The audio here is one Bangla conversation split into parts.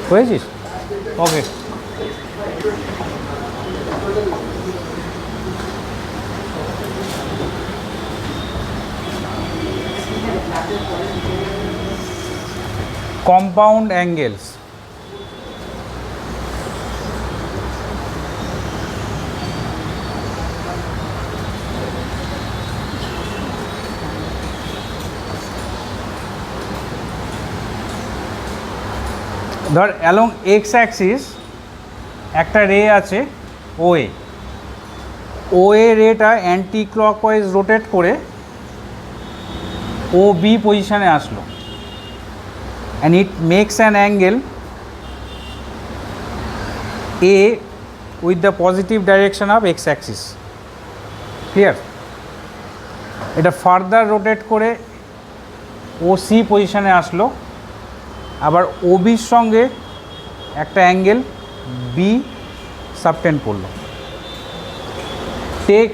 হয়েছিস? ওকে। Compound angles. ধর অ্যালং এক্স অ্যাক্সিস একটা রে আছে ওএ, ওএ রেটা অ্যান্টি ক্লকওয়াইজ রোটেট করে ও বি পজিশানে আসলো, and it makes an angle A with the positive direction of x axis. Clear? এটা ফার্দার রোটেট করে ও সি পজিশানে আসলো, আবার ও বির সঙ্গে একটা অ্যাঙ্গেল বি সাবটেন্ড করলো। Take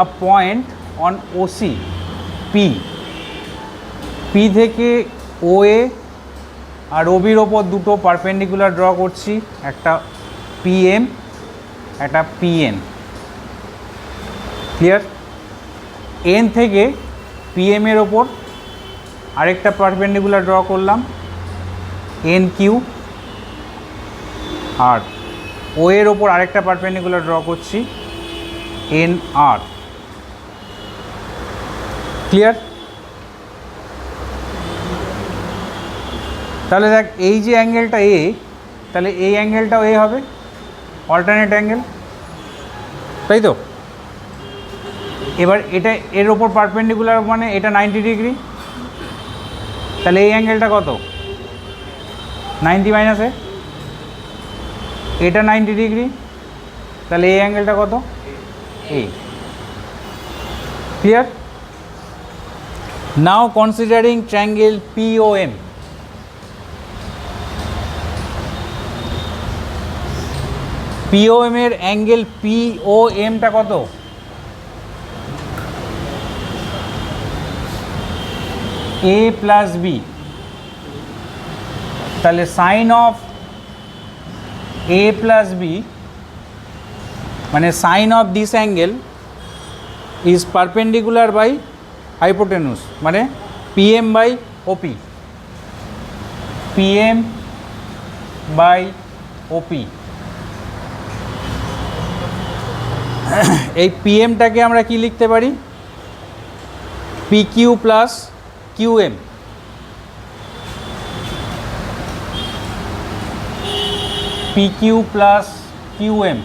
a point on O C P, P থেকে ও এ আর ও বির ওপর দুটো পারপেন্ডিকুলার ড্র করছি, একটা পিএম একটা পিএন। ক্লিয়ার? এন থেকে পিএম এর ওপর আরেকটা পারপেন্ডিকুলার ড্র করলাম এন কিউ, আর ও এর ওপর আরেকটা পারপেন্ডিকুলার ড্র করছি এন আর। ক্লিয়ার? তাহলে দেখ এই যে অ্যাঙ্গেলটা এ, তাহলে এই অ্যাঙ্গেলটাও এ হবে, অল্টারনেট অ্যাঙ্গেল, তাই তো? এবার এটা এর ওপর পারপেন্ডিকুলার মানে এটা 90 ডিগ্রি, তাহলে এই অ্যাঙ্গেলটা কত? 90 মাইনাসে এটা 90 ডিগ্রি, তাহলে এই অ্যাঙ্গেলটা কত? A. Clear? Now considering triangle POM. POM এর অ্যাঙ্গেল পিওএমটা কত? এ প্লাস বি, তাহলে sine of A plus B মানে sine of this angle is perpendicular by hypotenuse, মানে PM by OP, PM by OP. এই পিএমটাকে আমরা কি লিখতে পারি? P Q plus QM, P Q plus QM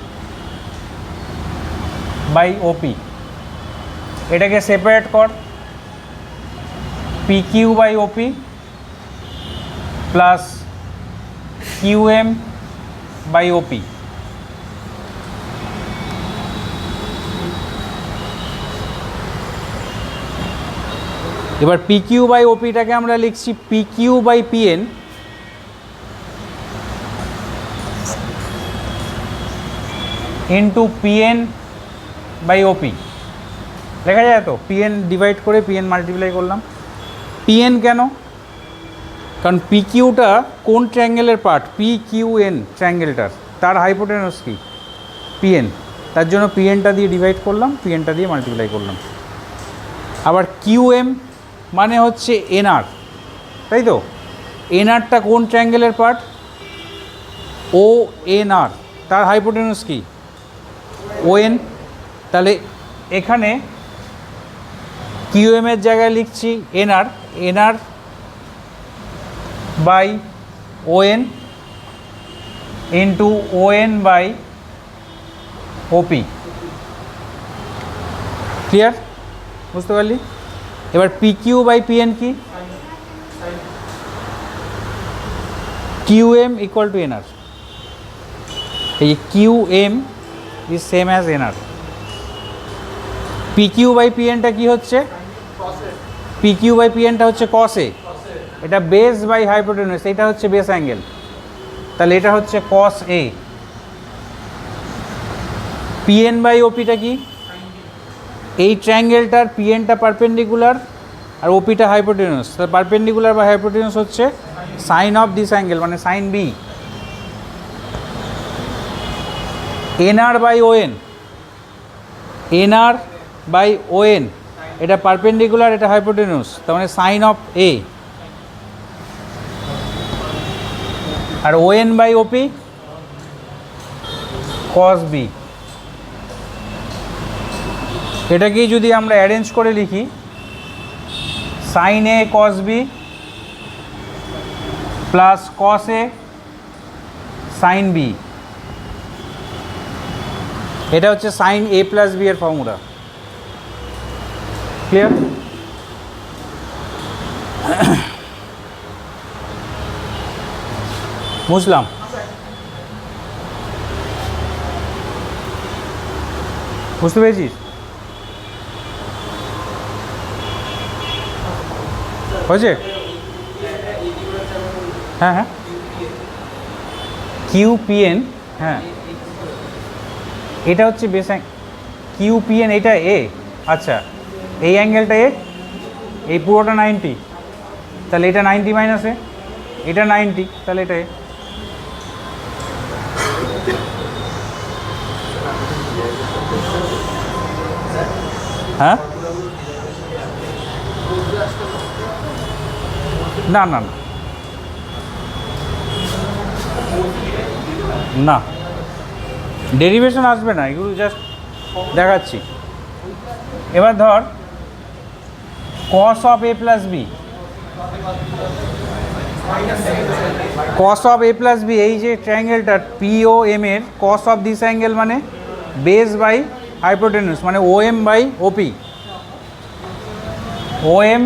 by OP. এটাকে সেপারেট কর, P Q by OP plus QM by OP. এবার পি কিউ বাই ওপিটাকে আমরা লিখছি P Q by PN into PN by OP. দেখা যায় তো, পিএন ডিভাইড করে পিএন মাল্টিপ্লাই করলাম। পিএন কেন? কারণ পি কিউটা কোন ট্রায়াঙ্গেলের পার্ট? পি কিউ এন ট্রায়াঙ্গেলটার, তার হাইপোটেনাস কি? পিএন, তার জন্য পিএনটা দিয়ে ডিভাইড করলাম, পিএনটা দিয়ে মাল্টিপ্লাই করলাম। আবার কিউএম মানে হচ্ছে এনআর, তাই তো? এনআরটা কোন ট্রায়াঙ্গেলের পার্ট? ও এনআর, তার হাইপোটেনাস কি? ওএন। তাহলে এখানে কিউএম এর জায়গায় লিখছি NR, NR by ON into ON by OP. Clear? বুঝতে পারলি? এবার পি কিউ বাই পিএন কি? QM equal to NR. এই QM is same as NR. P Q by পিএনটা কি হচ্ছে? পি কিউ বাই পিএনটা হচ্ছে কস এ, এটা বেস বাই হাইপোটেনাস, এটা হচ্ছে বেস অ্যাঙ্গেল, তাহলে এটা হচ্ছে কস এ। পিএন বাই ওপিটা কি? এই ট্রায়াঙ্গেলটার পিএনটা পারপেন্ডিকুলার আর ওপিটা হাইপোটেনাস, তাহলে পারপেন্ডিকুলার বা হাইপোটেনাস হচ্ছে সাইন অফ দিস অ্যাঙ্গেল মানে sine B, NR by ON, NR by ON, এটা পারপেন্ডিকুলার, এটা হাইপোটেনুস, তার মানে সাইন অফ এ, আর ON by OP cos B. এটাকেই যদি আমরা অ্যারেঞ্জ করে লিখি, sine A cos B plus cos A sine B, এটা হচ্ছে সাইন এ প্লাস বি এর ফর্মুলা। ক্লিয়ার? বুঝলাম? বুঝতে পেরেছিস? হয়েছে? হ্যাঁ হ্যাঁ, কিউপিএন, হ্যাঁ এটা হচ্ছে বেস কিউপিএন, এটা এ, আচ্ছা এই অ্যাঙ্গেলটা এ, এই পুরোটা 90, তাহলে এটা 90 মাইনাস এ, এটা 90, তাহলে এটা এ। হ্যাঁ না না না, ডেরিভেশন আসবে না, এগুলো জাস্ট দেখাচ্ছি। এবার ধর cos of A plus B, cos of A plus B, এই যে ট্রায়াঙ্গেলটা পি ও এম এর cos অফ দিস অ্যাঙ্গেল মানে বেস বাই হাইপোটেনুস মানে O M by OP, O M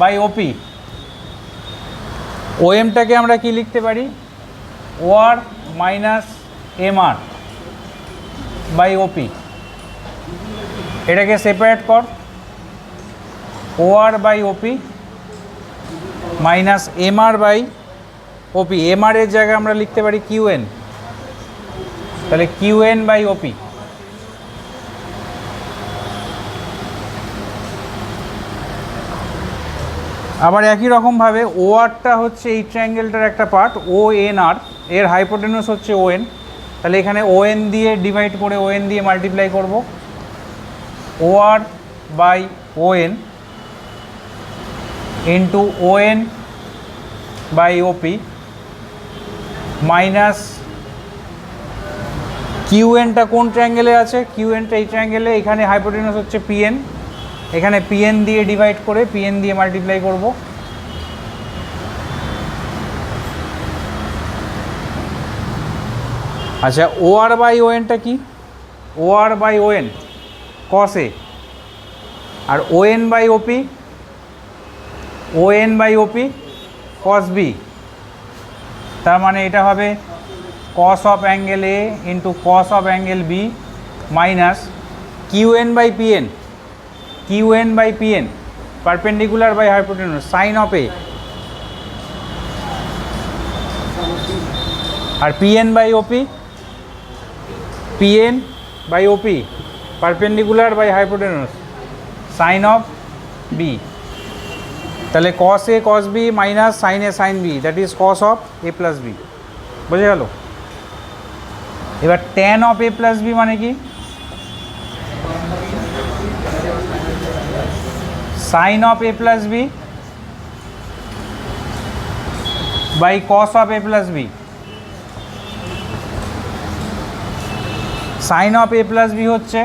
by OP. O এমটাকে আমরা কি লিখতে পারি? O R minus M R by OP. এটাকে সেপারেট কর, O R by OP minus M R by OP. M R এর জায়গায় আমরা লিখতে পারি কিউএন, তাহলে কিউএন বাই ওপি। আবার একই রকমভাবে ও আরটা হচ্ছে এই ট্রায়াঙ্গেলটার একটা পার্ট, ও এন আর, এর হাইপোটেনুস হচ্ছে ও এন, তাহলে এখানে ও এন দিয়ে ডিভাইড করে ও এন দিয়ে মাল্টিপ্লাই করব, O R by O N into O N by OP minus কিউএনটা কোন ট্রায়াঙ্গেলে আছে? কিউএনটা এই ট্রায়াঙ্গেলে, এখানে হাইপোটেনুস হচ্ছে পিএন, এখানে পিএন দিয়ে ডিভাইড করে পিএন দিয়ে মাল্টিপ্লাই করব, আচ্ছা ও আর বাই ও এনটা কি? O R by O N cos A, আর O N by OP, O N by OP cos B, তার মানে এটা হবে cos of angle A into cos of angle B minus QN by PN, QN by PN perpendicular by hypotenuse sine of A, আর PN by OP, PN by OP perpendicular by hypotenuse sine of B. তাহলে cos A cos B minus sine A sine B, that is cos of A plus B. বুঝে গেল? এবার tan of A plus B মানে কি? Sine of A plus B by cos of A plus B. Sine of A plus B হচ্ছে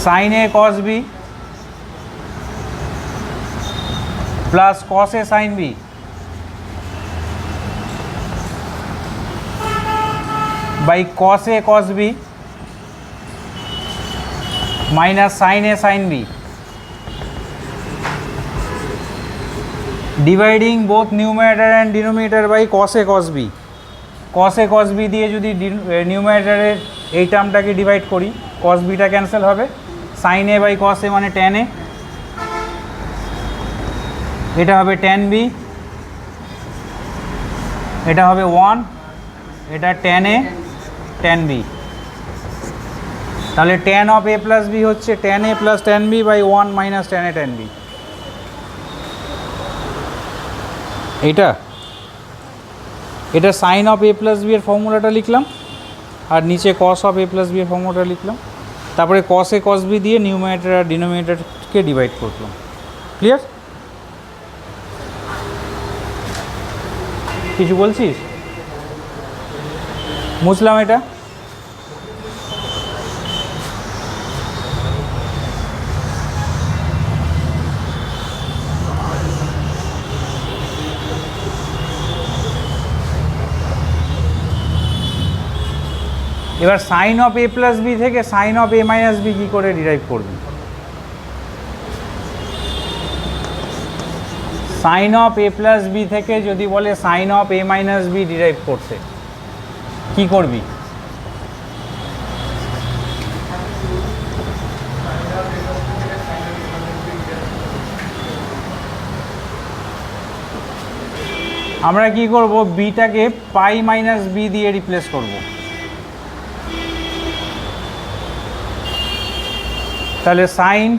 sine A cos B plus cos A sine B by cos A cos B minus sine A sine B, dividing both numerator and denominator by cos A cos B. Cos A cos B দিয়ে যদি নিউমারেটরের এই টার্মটাকে ডিভাইড করি, কস বিটা ক্যান্সেল হবে, সাইন এ বাই কস এ মানে ট্যান এ, এটা হবে ট্যান বি, এটা হবে 1, এটা ট্যান এ ট্যান বি। তাহলে tan of A plus B হচ্ছে tan A plus tan B by 1 minus tan A tan B. এটা এটা sine of A plus B এর ফর্মুলাটা লিখলাম, আর নিচে cos of A plus B এর ফর্মুলাটা লিখলাম, তারপরে কস এ কস বি দিয়ে নিউমারেটর আর ডিনোমিনেটরকে ডিভাইড করলাম। ক্লিয়ার? কিছু বলছিস? বুঝলাম এটা। এবার sine of A plus B থেকে sign of A minus B কী করে ডিরাইভ করবি? Sine of A plus B থেকে যদি বলে sine of A minus B derive করতে, কি করবি? আমরা কি করব, বিটাকে পাই মাইনাস বি দিয়ে রিপ্লেস করব। তাহলে sine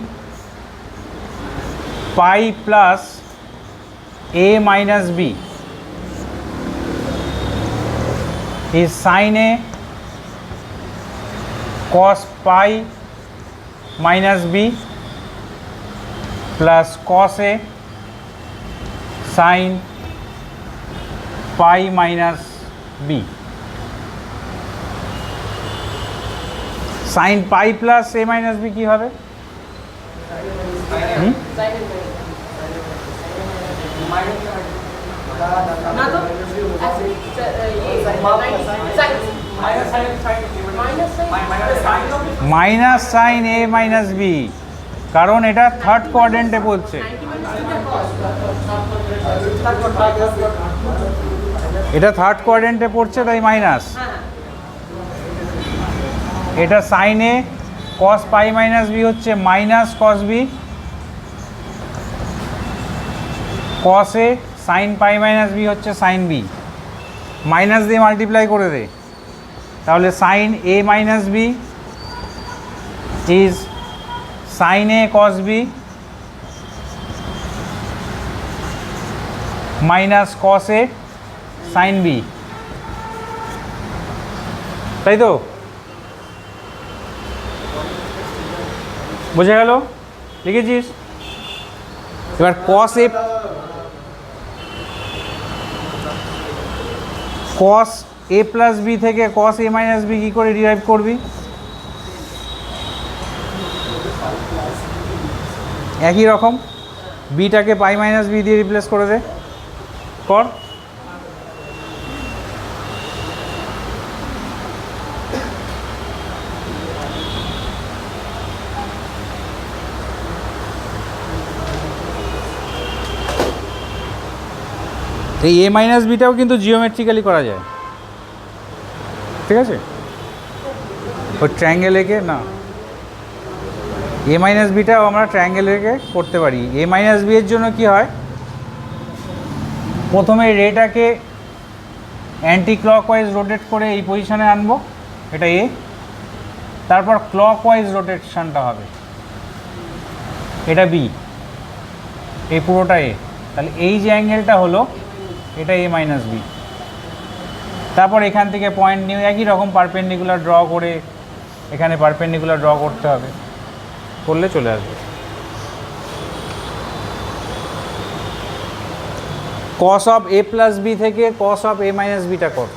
pi plus a minus b is sin a cos pi minus b plus cos a sin pi minus b. sin pi plus a minus b কি হবে? Minus sine A minus B, কারণ এটা থার্ড কোয়াড্রেন্টে পড়ছে। এটা থার্ড কোয়াড্রেন্টে পড়ছে, তাই মাইনাস। এটা sign A cos pi minus B হচ্ছে minus cos B, cos A sine pi minus B হচ্ছে সাইন বি। মাইনাস দিয়ে মাল্টিপ্লাই করে দে, তাহলে sine A minus B is sine A cos B minus cos A sine B, তাই তো? বুঝে গেল? লিখেছিস? এবার কস A cos A plus B থেকে কস এ মাইনাস বি কী করে ডিরাইভ করবি? একই রকম, বিটাকে পাই মাইনাস বি দিয়ে রিপ্লেস করে দে, কর। এই এ মাইনাস বিটাও কিন্তু জিওমেট্রিক্যালি করা যায়, ঠিক আছে? ওই ট্রায়াঙ্গেল এঁকে না, এ মাইনাস বিটাও আমরা ট্রায়াঙ্গেল এঁকে করতে পারি। এ মাইনাস বি এর জন্য কি হয়, প্রথমে রেটাকে অ্যান্টি ক্লকওয়াইজ রোটেট করে এই পজিশানে আনবো, এটা এ, তারপর ক্লকওয়াইজ রোটেশনটা হবে, এটা বি, এই পুরোটা এ। তাহলে এই যে অ্যাঙ্গেলটা হলো এটা এ মাইনাস বি। তারপর এখান থেকে পয়েন্ট নিয়ে একই রকম পারপেন্ডিকুলার ড্র করে এখানে পারপেন্ডিকুলার ড্র করতে হবে, করলে চলে আসবে। Cos of A plus B থেকে cos of A minus beta কর।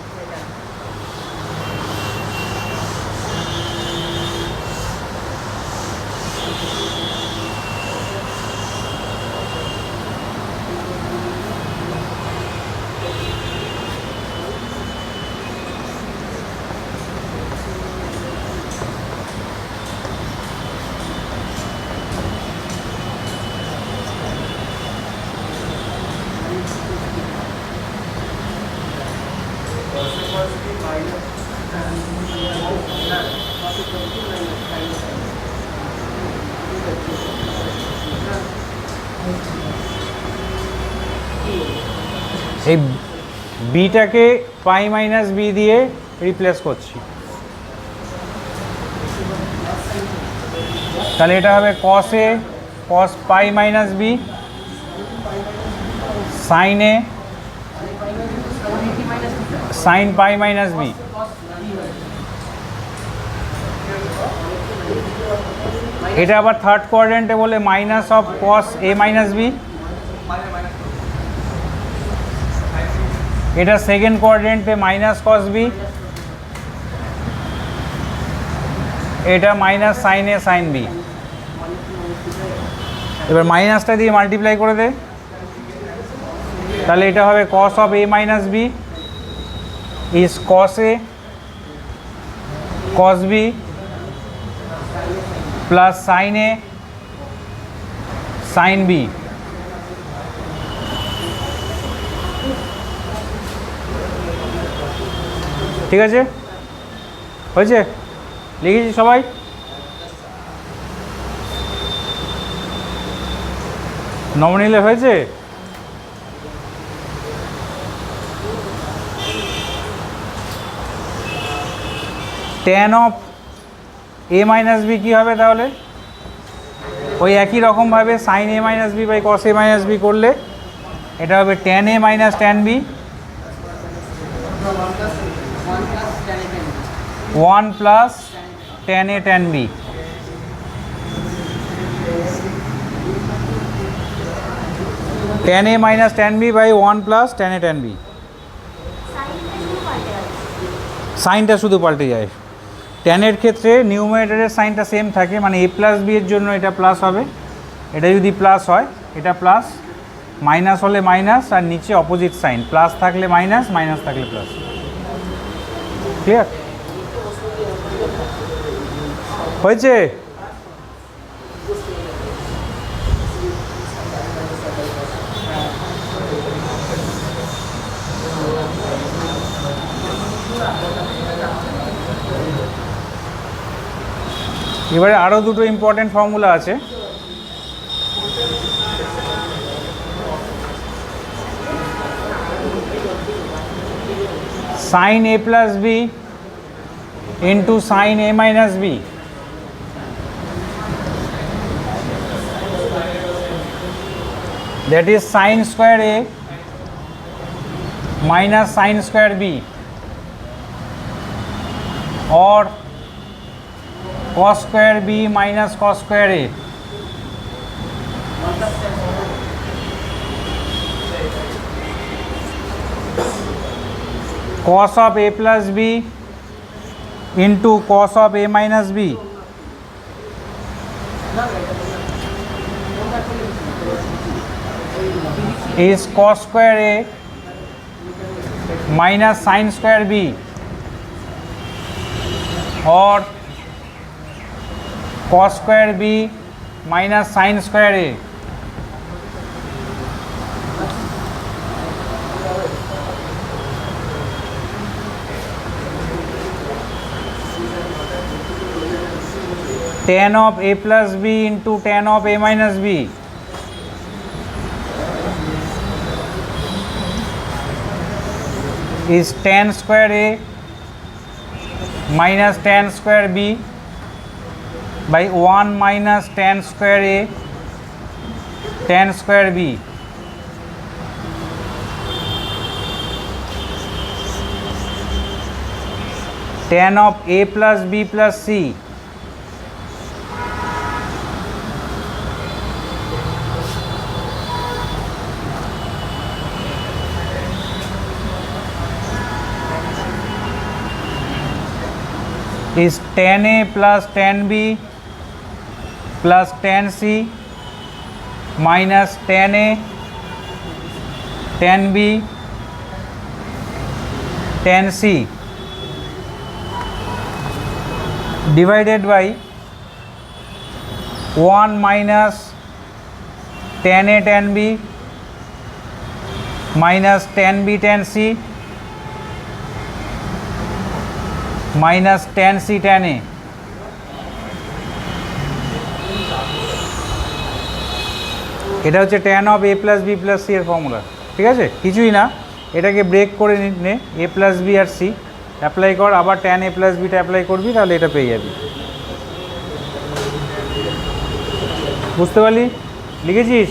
এই বিটাকে পাই মাইনাস বি দিয়ে রিপ্লেস করছি, তাহলে এটা হবে cos A cos pi minus B sine A sine pi minus B. এটা আবার থার্ড কোয়াড্রেন্টে বলে minus of cos A minus B. এটা সেকেন্ড কোয়াড্রেন্টে মাইনাস কস বি। এটা minus sine A sine B. এবার মাইনাসটা দিয়ে মাল্টিপ্লাই করে দে, তাহলে এটা হবে cos of A minus B is cos A cos B plus sine A sine B. ঠিক আছে, হয়েছে? লিখেছি সবাই? নমনীলে হয়েছে? Tan of A minus B কী হবে তাহলে? ওই একই রকমভাবে sine A minus B by cos A minus B করলে এটা হবে tan A minus tan B. 1 plus tan A tan B. Tan A minus tan B by 1 plus tan A tan B. সাইনটা শুধু পাল্টে যায়। ট্যানের ক্ষেত্রে নিউমারেটরের সাইনটা সেম থাকে, মানে এ প্লাস বি এর জন্য এটা প্লাস হবে, এটা যদি প্লাস হয় এটা প্লাস, মাইনাস হলে মাইনাস, আর নিচে অপোজিট সাইন, প্লাস থাকলে মাইনাস, মাইনাস থাকলে প্লাস। ক্লিয়ার? হয়েছে? এবারে আরও দুটো ইম্পর্টেন্ট ফর্মুলা আছে। Sine A plus B into sine A minus B, that is sin square a minus sin square b or cos square b minus cos square a। cos of a plus b into cos of a minus b is cos square a minus sin square b or cos square b minus sin square a। tan of a plus b into tan of a minus b is tan square a minus tan square b by 1 minus tan square a tan square b। tan of a plus b plus c is tan a plus tan b plus tan c minus tan a tan b tan c divided by 1 minus tan a tan b minus tan b tan c minus tan C tan A. এটা হচ্ছে tan of A plus B plus C এর ফর্মুলা। ঠিক আছে, কিছুই না, এটাকে ব্রেক করে নে, এ প্লাস বি আর সি অ্যাপ্লাই কর, আবার tan A plus beta apply করবি, তাহলে এটা পেয়ে যাবি। বুঝতে পারলি? লিখেছিস?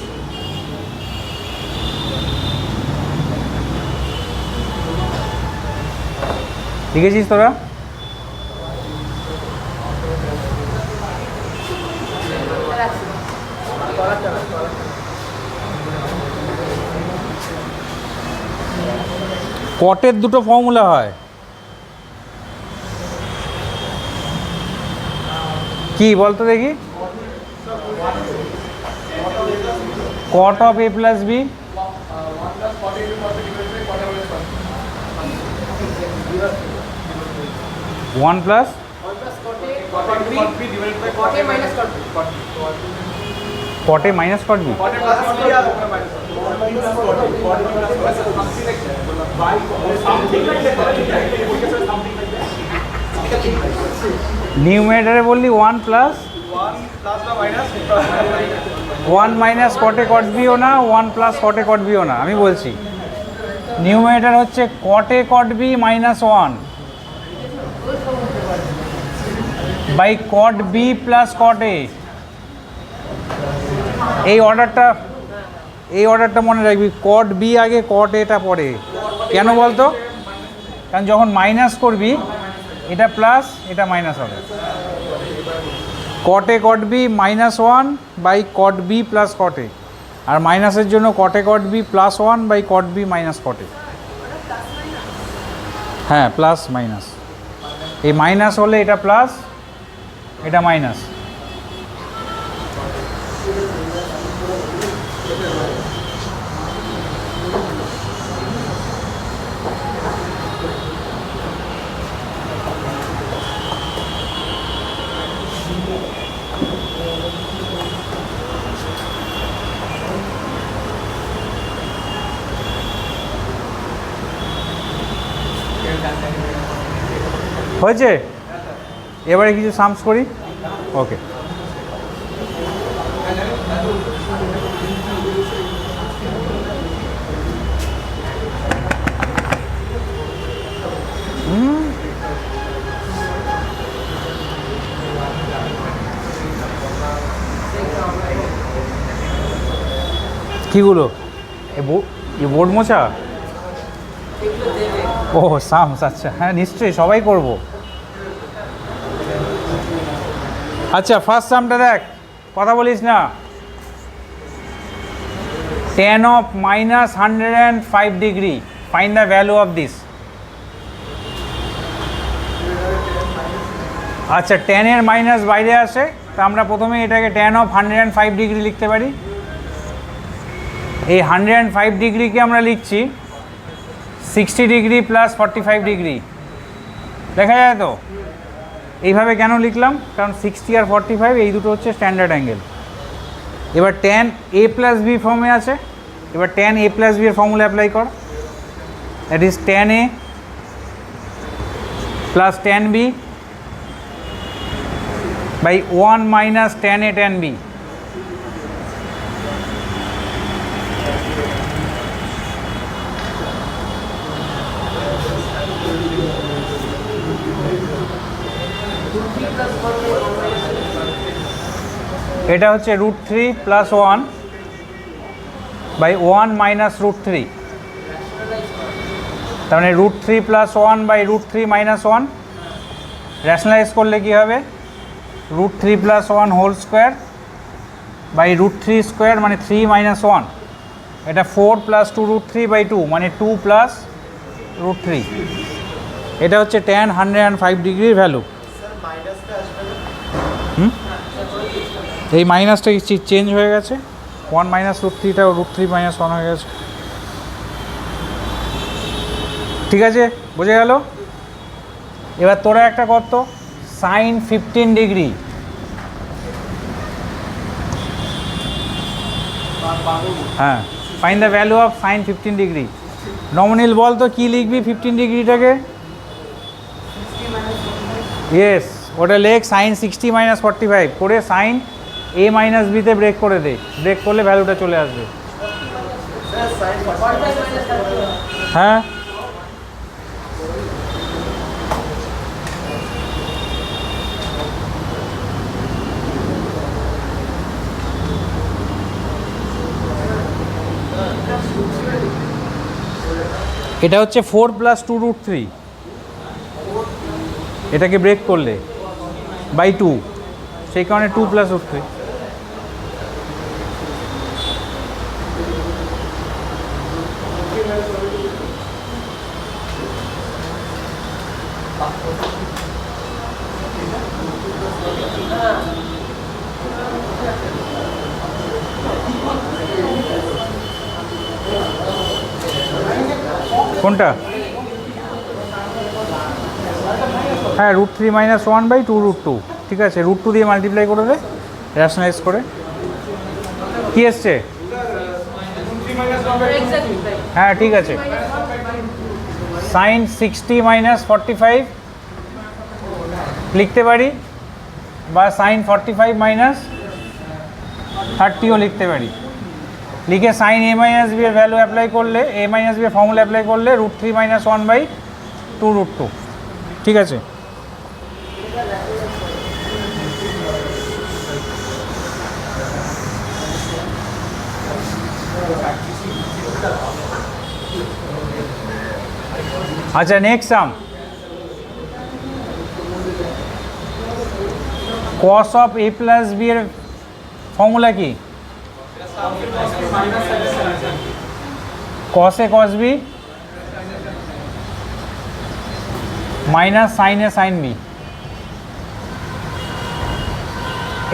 লিখেছিস তোরা? কটের দুটো ফর্মুলা হয়, কি বলতো দেখি? Cot of A plus B, one plus cot A minus cot B. নিউমেরেটরে বললি one plus one minus cot A cot বিও না, ওয়ান প্লাস কটে কট বিও না। আমি বলছি নিউমেরেটর হচ্ছে cot A cot B minus one by cot B plus cot A. এই অর্ডারটা মনে রাখবি, কট বি আগে কট এটা পরে। কেন বলতো? কারণ যখন মাইনাস করবি এটা প্লাস এটা মাইনাস হবে। Cot A cot B minus one by cot B plus cot A, আর মাইনাসের জন্য cot A cot B plus one by cot B minus cot A. হ্যাঁ, প্লাস মাইনাস, এই মাইনাস হলে এটা প্লাস এটা মাইনাস। হয়েছে? এবারে কিছু সামস করি। ওকে, কীগুলো? বোর্ড মোছা? ও সামস, আচ্ছা হ্যাঁ নিশ্চয়ই সবাই করব। আচ্ছা ফার্স্ট সামটা দেখ, কথা বলিস না। tan of minus 105 degree, find the value of this। আচ্ছা tan এর মাইনাস বাইরে আসে, তা আমরা প্রথমে এটাকে tan of 105 ডিগ্রি লিখতে পারি। এই 105 ডিগ্রিকে আমরা লিখছি 60 ডিগ্রি প্লাস 45 ডিগ্রি। দেখা যায় তো? এইভাবে কেন লিখলাম? কারণ 60 আর 45 এই দুটো হচ্ছে স্ট্যান্ডার্ড অ্যাঙ্গেল। এবার tan a প্লাস বি ফর্মে আছে, এবার tan a প্লাস বি এর ফর্মুলা অ্যাপ্লাই কর। That is tan a plus tan b by 1 minus tan a tan b। এটা হচ্ছে √3 প্লাস 1 বাই 1 মাইনাস √3। তার মানে √3 প্লাস 1 বাই √3 মাইনাস 1। র্যাশনালাইজ করলে কী হবে? √3 plus 1 whole square by √3 square মানে 3 মাইনাস 1। এটা 4 প্লাস 2 √3 বাই 2 মানে 2 প্লাস √3। এটা হচ্ছে tan 105 ডিগ্রির ভ্যালু। এই মাইনাসটা চেঞ্জ হয়ে গেছে, 1 মাইনাস √3টা √3 মাইনাস 1 হয়ে গেছে। ঠিক আছে, বুঝে গেল? এবার তোরা একটা কত সাইন 15 ডিগ্রি। হ্যাঁ, find the value of sine 15 degree. নমিনাল বল তো কী লিখবি 15 ডিগ্রিটাকে? ইয়েস, ওটা লেখ সাইন 60 মাইনাস 45 করে সাইন a মাইনাস বিতে ব্রেক করে দে। ব্রেক করলে ভ্যালুটা চলে আসবে। হ্যাঁ, এটা হচ্ছে 4 প্লাস 2 √3। এটাকে ব্রেক করলে বাই 2, সেই কারণে 2 প্লাস √3। কোনটা? হ্যাঁ, √3 - 1/2 √2, ঠিক আছে। √2 দিয়ে মাল্টিপ্লাই করে দে, র্যাশনালাইজ করে। কি এসছে? হ্যাঁ, ঠিক আছে। sin 60 - 45 লিখতে পারি, বা sin 45 - 30ও লিখতে পারি। লিখে sin a - b এর ভ্যালু অ্যাপ্লাই করলে, a - b এর ফর্মুলা অ্যাপ্লাই করলে √3 - 1/2 √2, ঠিক আছে। আচ্ছা, next some. cos of a plus b এর ফর্মুলা কি? cos a cos b minus sin a sin b।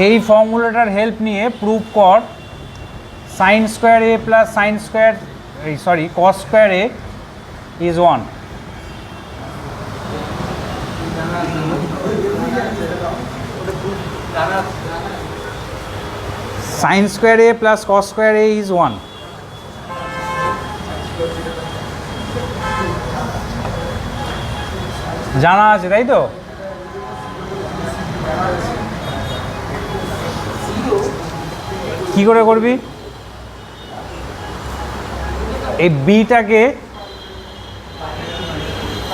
এই ফর্মুলাটার হেল্প নিয়ে প্রুভ কর sin square a plus sin square, cos square a is 1। sin square a plus cos square a is 1। জানা আছে, তাই তো? কি করে করবি? এই বিটাকে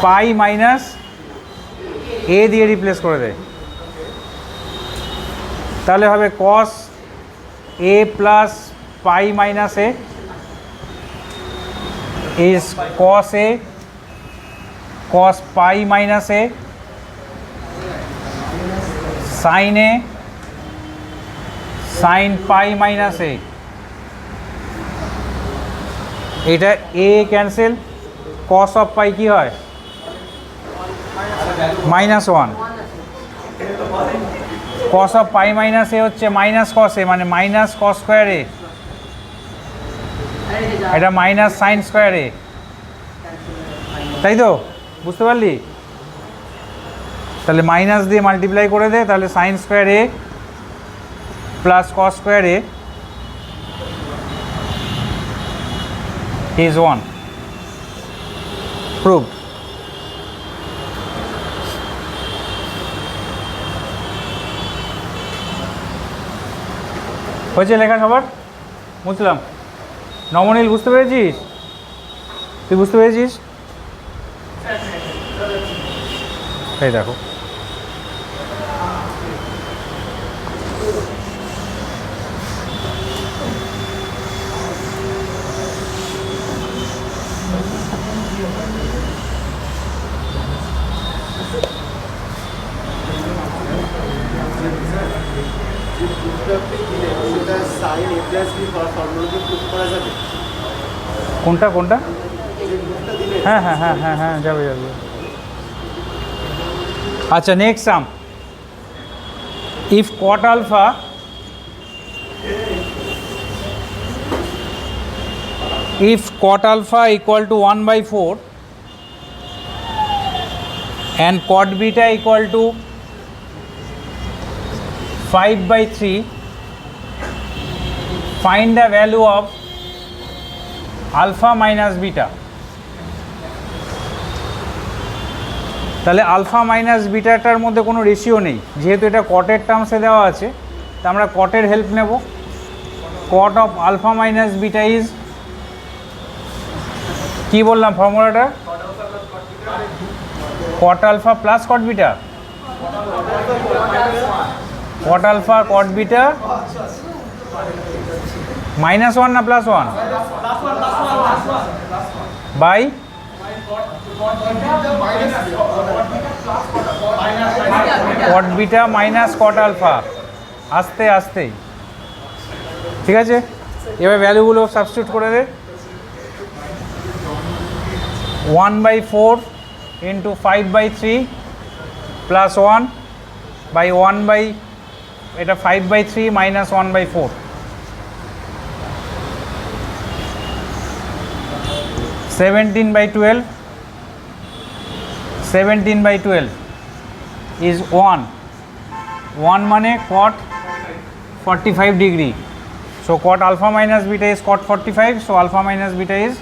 পাই মাইনাস এ দিয়ে রিপ্লেস করে দে, তাহলে হবে cos a plus pi minus A is cos a cos pi minus A sin a sin pi minus A. এটা a cancel, cos of pi কি হয়? -1। cos of pi minus A হচ্ছে মাইনাস cos a, মানে মাইনাস cos স্কোয়ার a, এটা মাইনাস sin স্কোয়ার a, তাই তো? বুঝতে পারলি? তাহলে মাইনাস দিয়ে মাল্টিপ্লাই করে দে, তাহলে sin square a plus cos square a is 1। Proved. হয়েছে লেখা সবার? বুঝলাম। নমনীল, বুঝতে পেরেছিস? তুই বুঝতে পেরেছিস? এই দেখো, কোনটা কোনটা? হ্যাঁ হ্যাঁ হ্যাঁ হ্যাঁ হ্যাঁ, যাবে যাবে। আচ্ছা, next some. If cot alpha equal to 1/4 and cot beta equal to 5/3, find the value of alpha minus beta। তাহলে আলফা মাইনাস বিটাটার মধ্যে কোনো রেশিও নেই, যেহেতু এটা কটের টার্মসে দেওয়া আছে, তা আমরা কটের হেল্প নেব। cot of alpha minus beta is, কি বললাম ফর্মুলাটা? cot alpha plus cot beta, cot alpha cot beta -1 না +1 by cot beta minus cot alpha, আস্তে আস্তে। ঠিক আছে, এবার ভ্যালুগুলো সাবস্টিটিউট করে দে। 1/4 ইন্টু 5/3 প্লাস 1/1 বাই এটা 5/3 মাইনাস 1/4, 17/12, 17/12 is 1 মানে cot 45 degree, so cot alpha minus beta is cot 45, so alpha minus beta is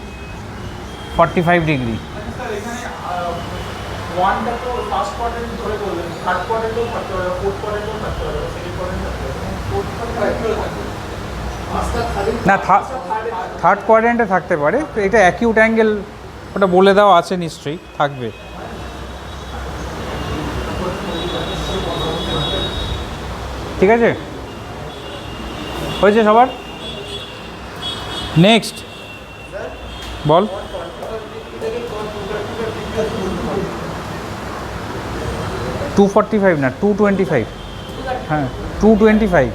45 degree. ওয়ানটা তো ফার্স্ট কোয়াড্রেন্ট ধরে বললেন, থার্ড কোয়াড্রেন্টও থাকতে পারে, ফোর্থ কোয়াড্রেন্টও থাকতে পারে, সেকেন্ড কোয়াড্রেন্ট থাকতে পারে, ফোর্থ কোয়াড্রেন্টও থাকতে পারে। না, থার্ড কোয়াড্রেন্টে থাকতে পারে, তো এটা অ্যাকিউট অ্যাঙ্গেল ওটা বলে দেওয়া আছে, নিশ্চয়ই থাকবে। ঠিক আছে, হয়েছে সবার? নেক্সট বল। টু 45 না 225, হ্যাঁ 225।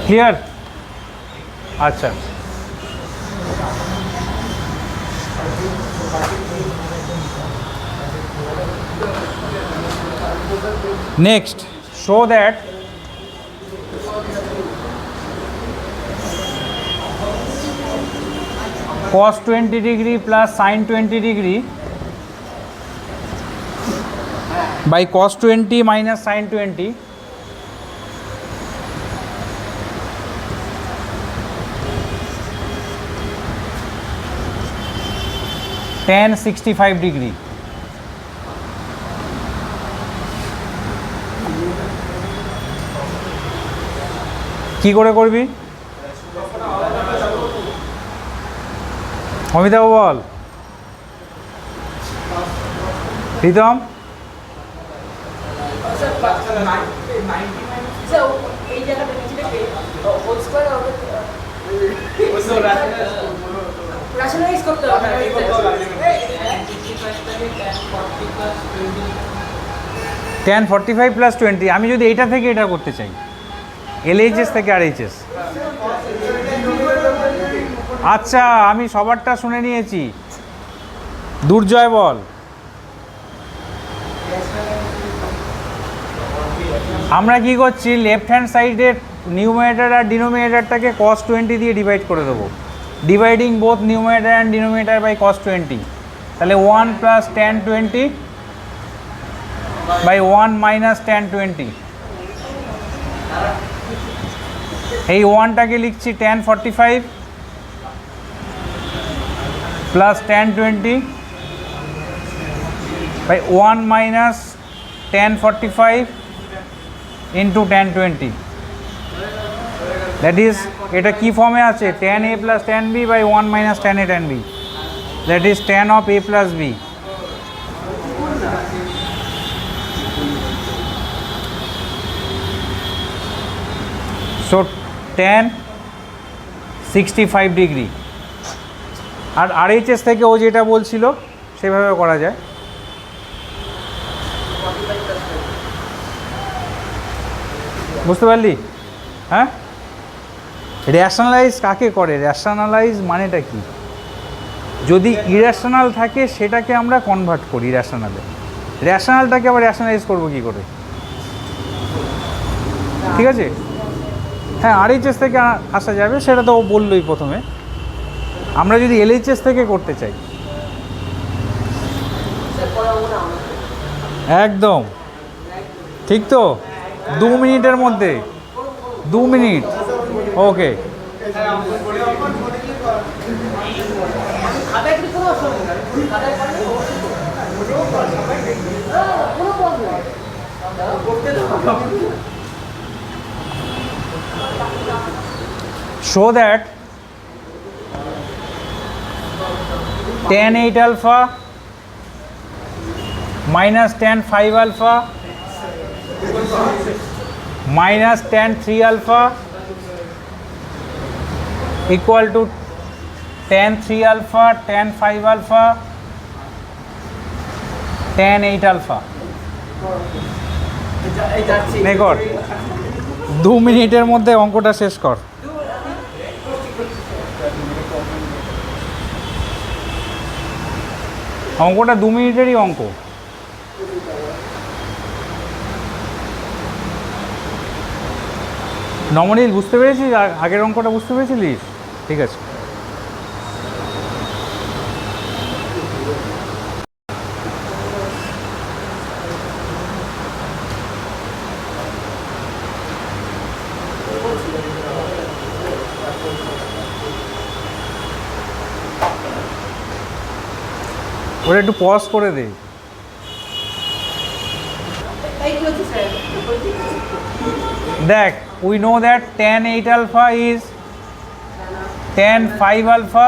ক্লিয়ার? আচ্ছা, next show that cos 20 degree plus sin 20 degree by cos 20 minus sin 20 tan 65 degree। কি করে করবি অমিতাভ বল, প্রীতম? tan 45 প্লাস 20, আমি যদি এইটা থেকে এটা করতে চাই, LHS থেকে RHS। আচ্ছা, আমি সবারটা শুনে নিয়েছি। দুর্জয় বল। আমরা কি করছি, লেফট হ্যান্ড সাইডের নিউমারেটর আর ডিনোমিনেটরটাকে cos 20 দিয়ে ডিভাইড করে দেবো, dividing both numerator and denominator by cos 20। তাহলে 1 plus tan 20 by 1 minus tan 20। এই 1টাকে লিখছি tan 45 plus tan 20 by 1 minus tan 45 into tan 20। That is, এটা কি ফর্মে আছে, tan a plus tan b by 1 minus tan a tan b, that is tan of a plus b। So tan 65 degree. আর RHS থেকে ও যেটা বলছিল সেভাবে করা যায়। বুঝতে পারলি? হ্যাঁ, র্যাশনালাইজ কাকে করে? র্যাশনালাইজ মানেটা কি? যদি ইরেশনাল থাকে সেটাকে আমরা কনভার্ট করি র্যাশনালে, র্যাশনালটাকে আবার র্যাশনালাইজ করবো কী করে? ঠিক আছে, হ্যাঁ RHS থেকে আসা যাবে, সেটা তো ও বললোই প্রথমে। আমরা যদি LHS থেকে করতে চাই, একদম ঠিক তো, 2 মিনিটের মধ্যে, 2 minute, okay. Show that tan 8 alpha minus tan 5 alpha minus tan 3 alpha equal to tan 3 alpha, tan 5 alpha, tan 8 alpha। নে কর, 2 মিনিটের মধ্যে অঙ্কটা শেষ কর। অঙ্কটা 2 মিনিটেরই অঙ্ক। নমনীল বুঝতে পেরেছিস? আগের অঙ্কটা বুঝতে পেরেছিলিস? ঠিক আছে। ওটা একটু পজ করে দে। দেখ, we know that tan 8 alpha is tan 5 alpha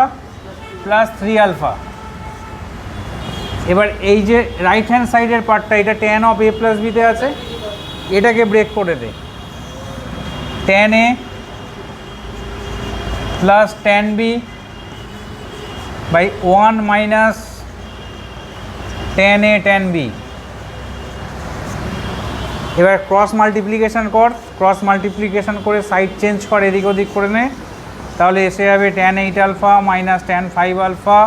plus 3 alpha। এবার এই যে রাইট হ্যান্ড সাইডের পার্টটা, এটা tan অফ a প্লাস বিতে আছে, এটাকে ব্রেক করে দে। tan a plus tan b by 1 minus tan a tan b। এবার ক্রস মাল্টিপ্লিকেশান কর, ক্রস মাল্টিপ্লিকেশান করে সাইড চেঞ্জ কর, এদিক ওদিক করে নে, তাহলে এসে যাবে tan 8 alpha minus tan 5 alpha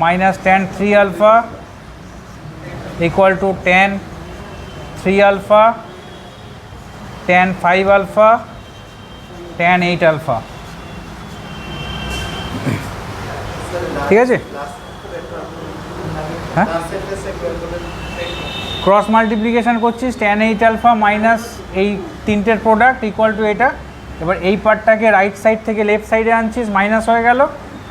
minus tan 3 alpha equal to tan 3 alpha tan 5 alpha tan 8 alpha। ঠিক আছে? হ্যাঁ, ক্রস মাল্টিপ্লিকেশান করছিস, tan 8 alpha মাইনাস এই তিনটের প্রোডাক্ট ইকুয়াল টু এটা। এবার এই পার্টটাকে রাইট সাইড থেকে লেফট সাইডে আনছিস, মাইনাস হয়ে গেল,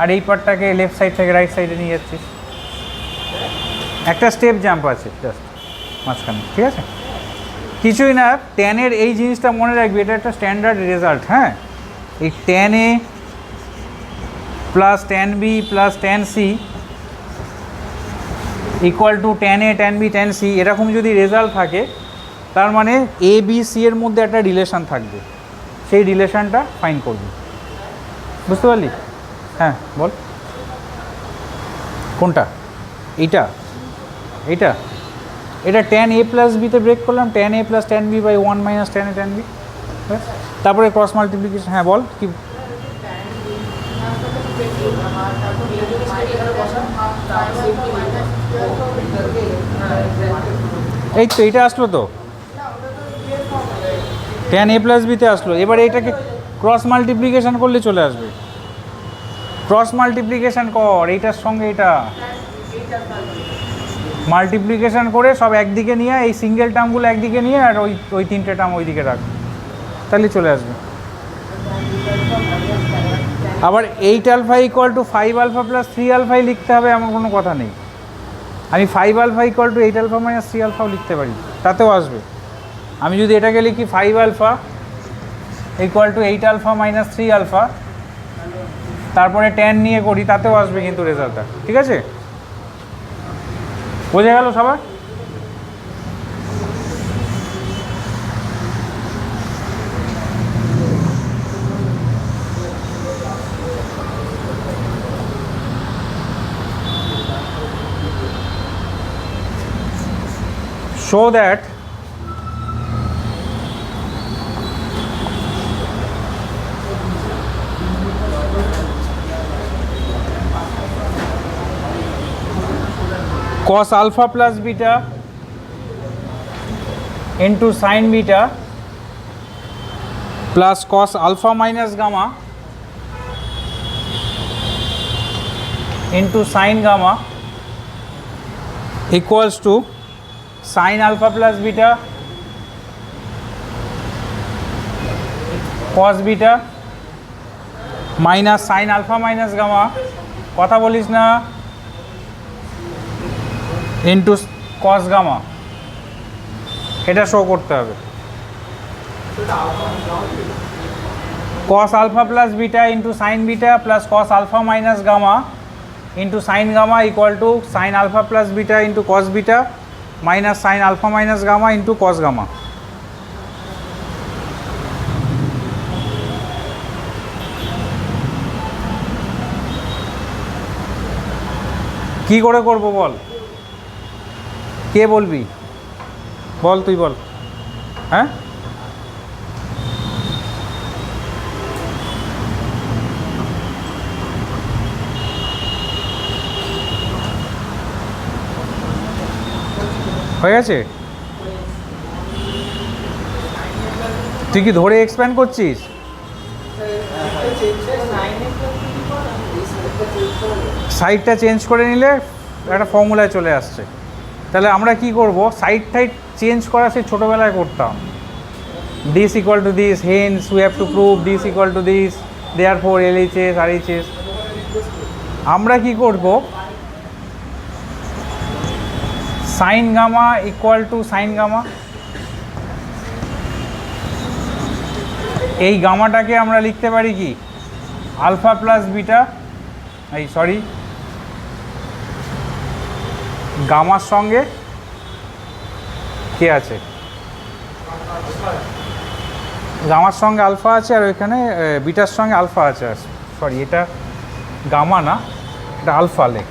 আর এই পার্টটাকে লেফট সাইড থেকে রাইট সাইডে নিয়ে যাচ্ছিস। একটা স্টেপ জাম্প আছে জাস্ট মাঝখানে। ঠিক আছে, কিছুই না। ট্যানের এই জিনিসটা মনে রাখবি, এটা একটা স্ট্যান্ডার্ড রেজাল্ট। হ্যাঁ, এই tan a plus tan b plus tan c equal to tan a tan b tan c, এরকম যদি রেজাল্ট থাকে, তার মানে এ বি সি এর মধ্যে একটা রিলেশান থাকবে, সেই রিলেশানটা ফাইন্ড করবি। বুঝতে পারলি? হ্যাঁ বল, কোনটা? এইটা, এইটা, এটা tan a প্লাস বিতে ব্রেক করলাম, tan a plus tan b by 1 minus tan a tan b। তারপরে ক্রস মাল্টিপ্লিকেশন। হ্যাঁ বল, কি? এই তো এটা আসলো, তো tan a প্লাস বিতে আসলো। এবার এইটাকে ক্রস মাল্টিপ্লিকেশান করলে চলে আসবে। ক্রস মাল্টিপ্লিকেশান কর এইটার সঙ্গে, এটা মাল্টিপ্লিকেশান করে সব একদিকে নিয়ে, এই সিঙ্গেল টার্মগুলো একদিকে নিয়ে, আর ওই তিনটে টার্ম ওইদিকে রাখ, তাহলে চলে আসবে। আবার 8 alpha equal to 5 alpha plus 3 alpha লিখতে হবে এমন কোনো কথা নেই। আমি 5 alpha equal to 8 alpha minus 3 alpha লিখতে পারি, তাতেও আসবে। আমি যদি এটাকে লিখি 5 alpha equal to 8 alpha minus 3 alpha, তারপরে tan নিয়ে করি, তাতেও আসবে কিন্তু রেজাল্টটা। ঠিক আছে, বোঝা গেল সবার? show that cos alpha plus beta into sin beta plus cos alpha minus gamma into sin gamma equals to sin alpha plus beta cos beta minus sin alpha minus gamma, কথা বলিস না, ইন্টু cos gamma। এটা শো করতে হবে। cos alpha plus beta into sin beta plus cos alpha minus gamma into sin gamma equal to sin alpha plus beta into cos beta minus sin alpha minus gamma into cos gamma। কি করে করব বল, কে বলবি বল, তুই বল। হ্যাঁ হয়ে গেছে? তুই কি ধরে এক্সপ্যান্ড করছিস? সাইডটা চেঞ্জ করে নিলে একটা ফর্মুলায় চলে আসছে। তাহলে আমরা কি করব, সাইড টাইড চেঞ্জ করা সেই ছোটোবেলায় করতাম। This equal to this, hence we have to prove this equal to this, therefore LHS RHS। আমরা কি করব, sine gamma equal to sine gamma, এই গামাটাকে আমরা লিখতে পারি কি আলফা প্লাস বিটা, এই সরি গামার সঙ্গে কে আছে, গামার সঙ্গে আলফা আছে আর ওইখানে বিটার সঙ্গে আলফা আছে। সরি এটা গামা না, এটা আলফা লেখ।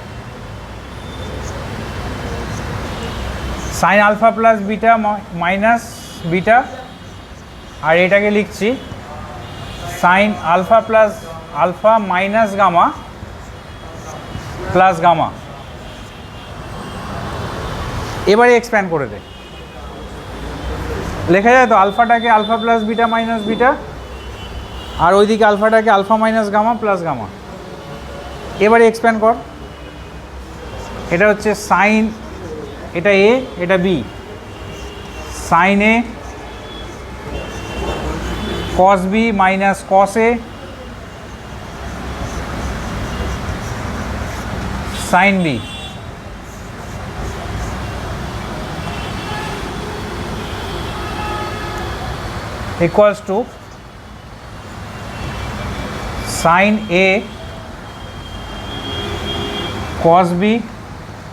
Sine alpha plus beta minus beta, আর এটাকে লিখছি sine alpha plus alpha minus gamma plus gamma. এবারে এক্সপ্যান্ড করে দে, লেখা যায় তো আলফাটাকে alpha plus beta minus beta, আর ওইদিকে আলফাটাকে alpha minus gamma plus gamma. এবারে এক্সপ্যান্ড কর, এটা হচ্ছে সাইন, এটা এ এটা B, sine A cos B minus cos A sine B, equals to sin A cos B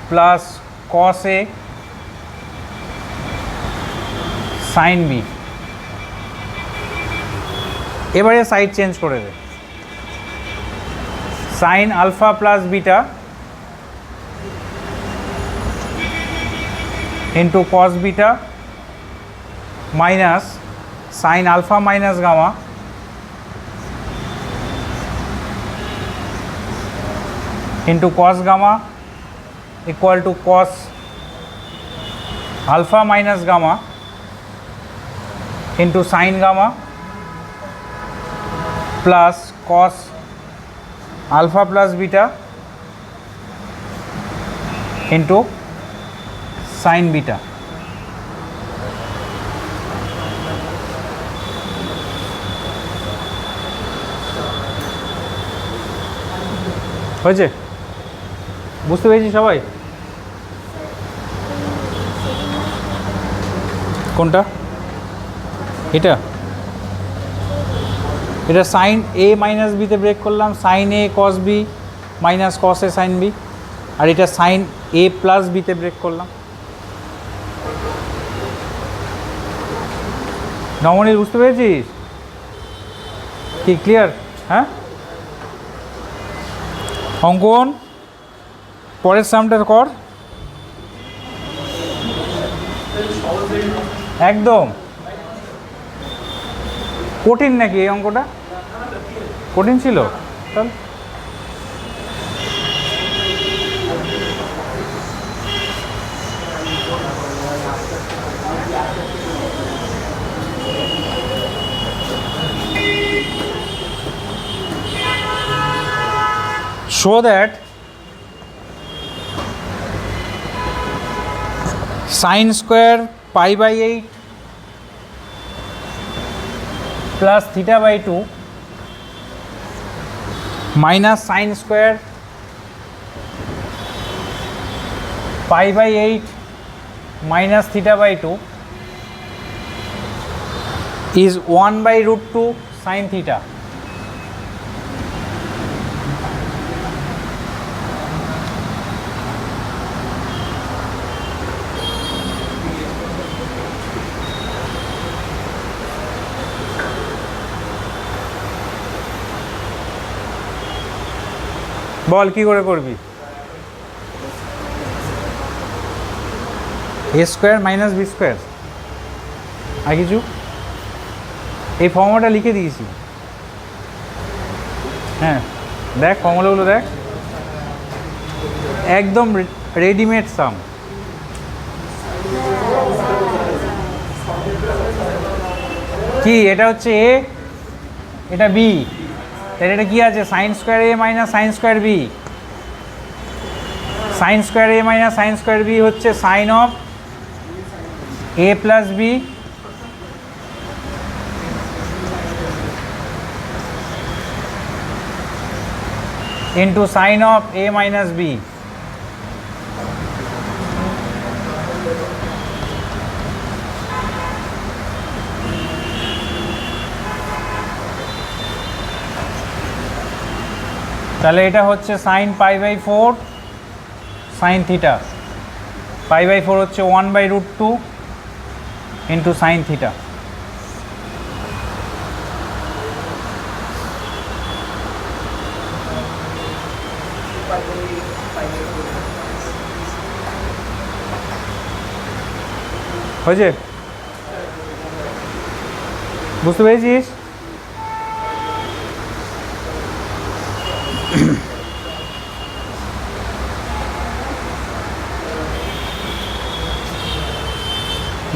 plus cos A sin B। এবারে সাইড চেঞ্জ করে দে, sine alpha plus beta into cos beta minus sine alpha minus gamma into cos gamma equal to cos alpha minus gamma into sine gamma plus cos alpha plus beta into sine beta. হয়েছে? বুঝতে পেরেছি সবাই? কোনটা? এটা এটা সাইন এ মাইনাস বিতে ব্রেক করলাম, sine A cos B minus cos A sine B, আর এটা সাইন এ প্লাস বিতে ব্রেক করলাম। নমনীয় বুঝতে পেরেছিস কি? ক্লিয়ার? হ্যাঁ, অঙ্কন পরের সামটা কর একদম। কঠিন নাকি এই অঙ্কটা? কঠিন ছিল? চল show that sin square pi by 8 plus theta by 2 minus sin square pi by 8 minus theta by 2 is 1 by root 2 sin theta। বল কি করে করবি? এ স্কোয়ার মাইনাস বি স্কোয়ার, আর কিছু? এই ফর্মুলাটা লিখে দিয়েছি। হ্যাঁ দেখ ফর্মুলাগুলো দেখ, একদম রেডিমেড সাম। কি এটা হচ্ছে এ, এটা বি, তাহলে এটা কি আছে? Sine square A minus sine square B. Sine square A minus sine square B হচ্ছে sine of A plus B into sine of a minus b। তাহলে এটা হচ্ছে sine pi by 4 sine theta, pi by 4 হচ্ছে 1/√2 ইন্টু সাইন থিটা। হয়েছে? বুঝতে পেরেছিস?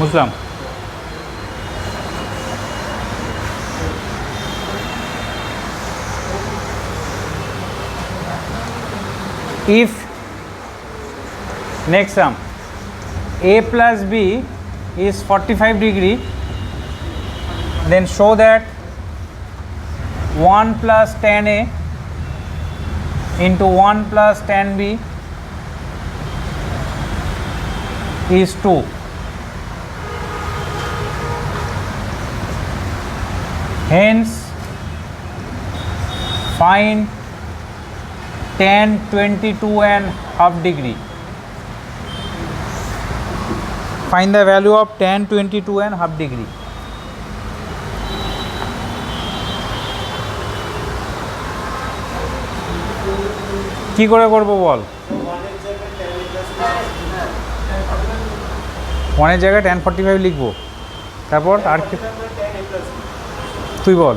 বুঝলাম। if next sum a plus b is 45 degree, then show that 1 plus tan a into 1 plus tan b is 2. Hence find tan 22.5 degree. Find the value of tan 22.5 degree. কি করে করব বল? 1 এর জায়গায় tan 45 লিখবো, তারপর আর কি? তুই বল,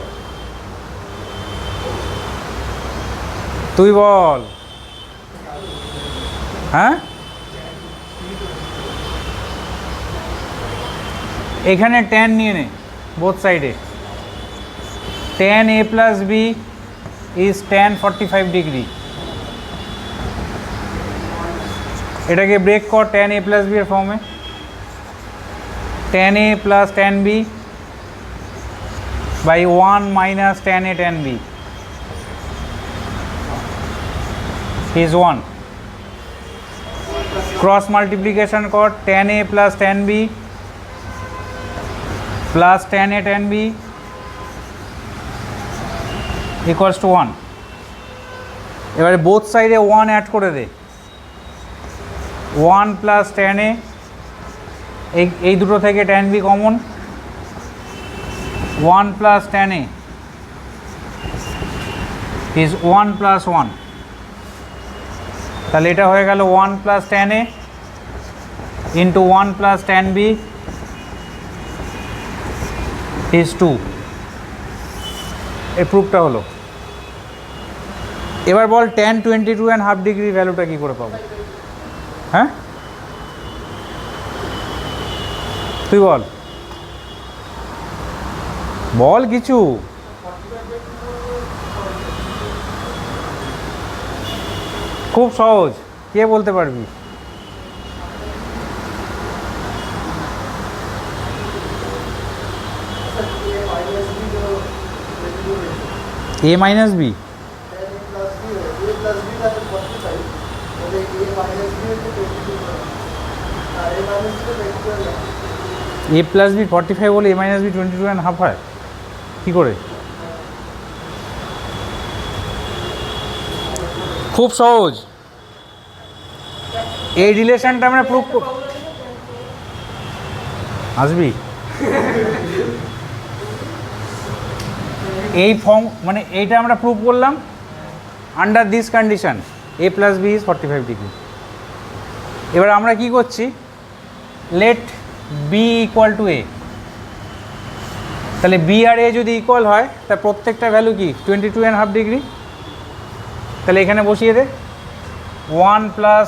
তুই বল। হ্যাঁ এখানে tan নিয়ে নে বোথ সাইডে। tan a plus b is tan 45 degree. এটাকে ব্রেক কর tan a plus b এর ফর্মে। tan a plus tan b by 1 minus tan a tan b is 1. Cross multiplication কর tan a plus tan b plus tan a tan b equals to 1. এবারে বোথ সাইডে 1 অ্যাড করে দে। 1 plus tan a, এই দুটো থেকে tan b common, 1 plus tan a is 1 plus 1। তাহলে এটা হয়ে গেল 1 plus tan a into 1 plus tan b is 2। এই প্রুফটা হলো। এবার বল tan 22.5 ডিগ্রি ভ্যালুটা কি করে পাবো? হ্যাঁ তুই বল, বল কিছু। খুব সহজ, কে বলতে পারবি? a minus b, a plus b 45 বলে a minus b 22.5 হয় কি করে? খুব সহজ, এই রিলেশনটা আমরা প্রুভ আসবি। এই ফর্ম মানে এইটা আমরা প্রুভ করলাম under this condition a plus b is 45 degree. এবার আমরা কি করছি, লেট বি ইকুয়াল টু এ, তাহলে বি আর এ যদি ইকুয়াল হয় তা প্রত্যেকটা ভ্যালু কি 22.5 ডিগ্রি, তাহলে এখানে বসিয়ে দে 1 plus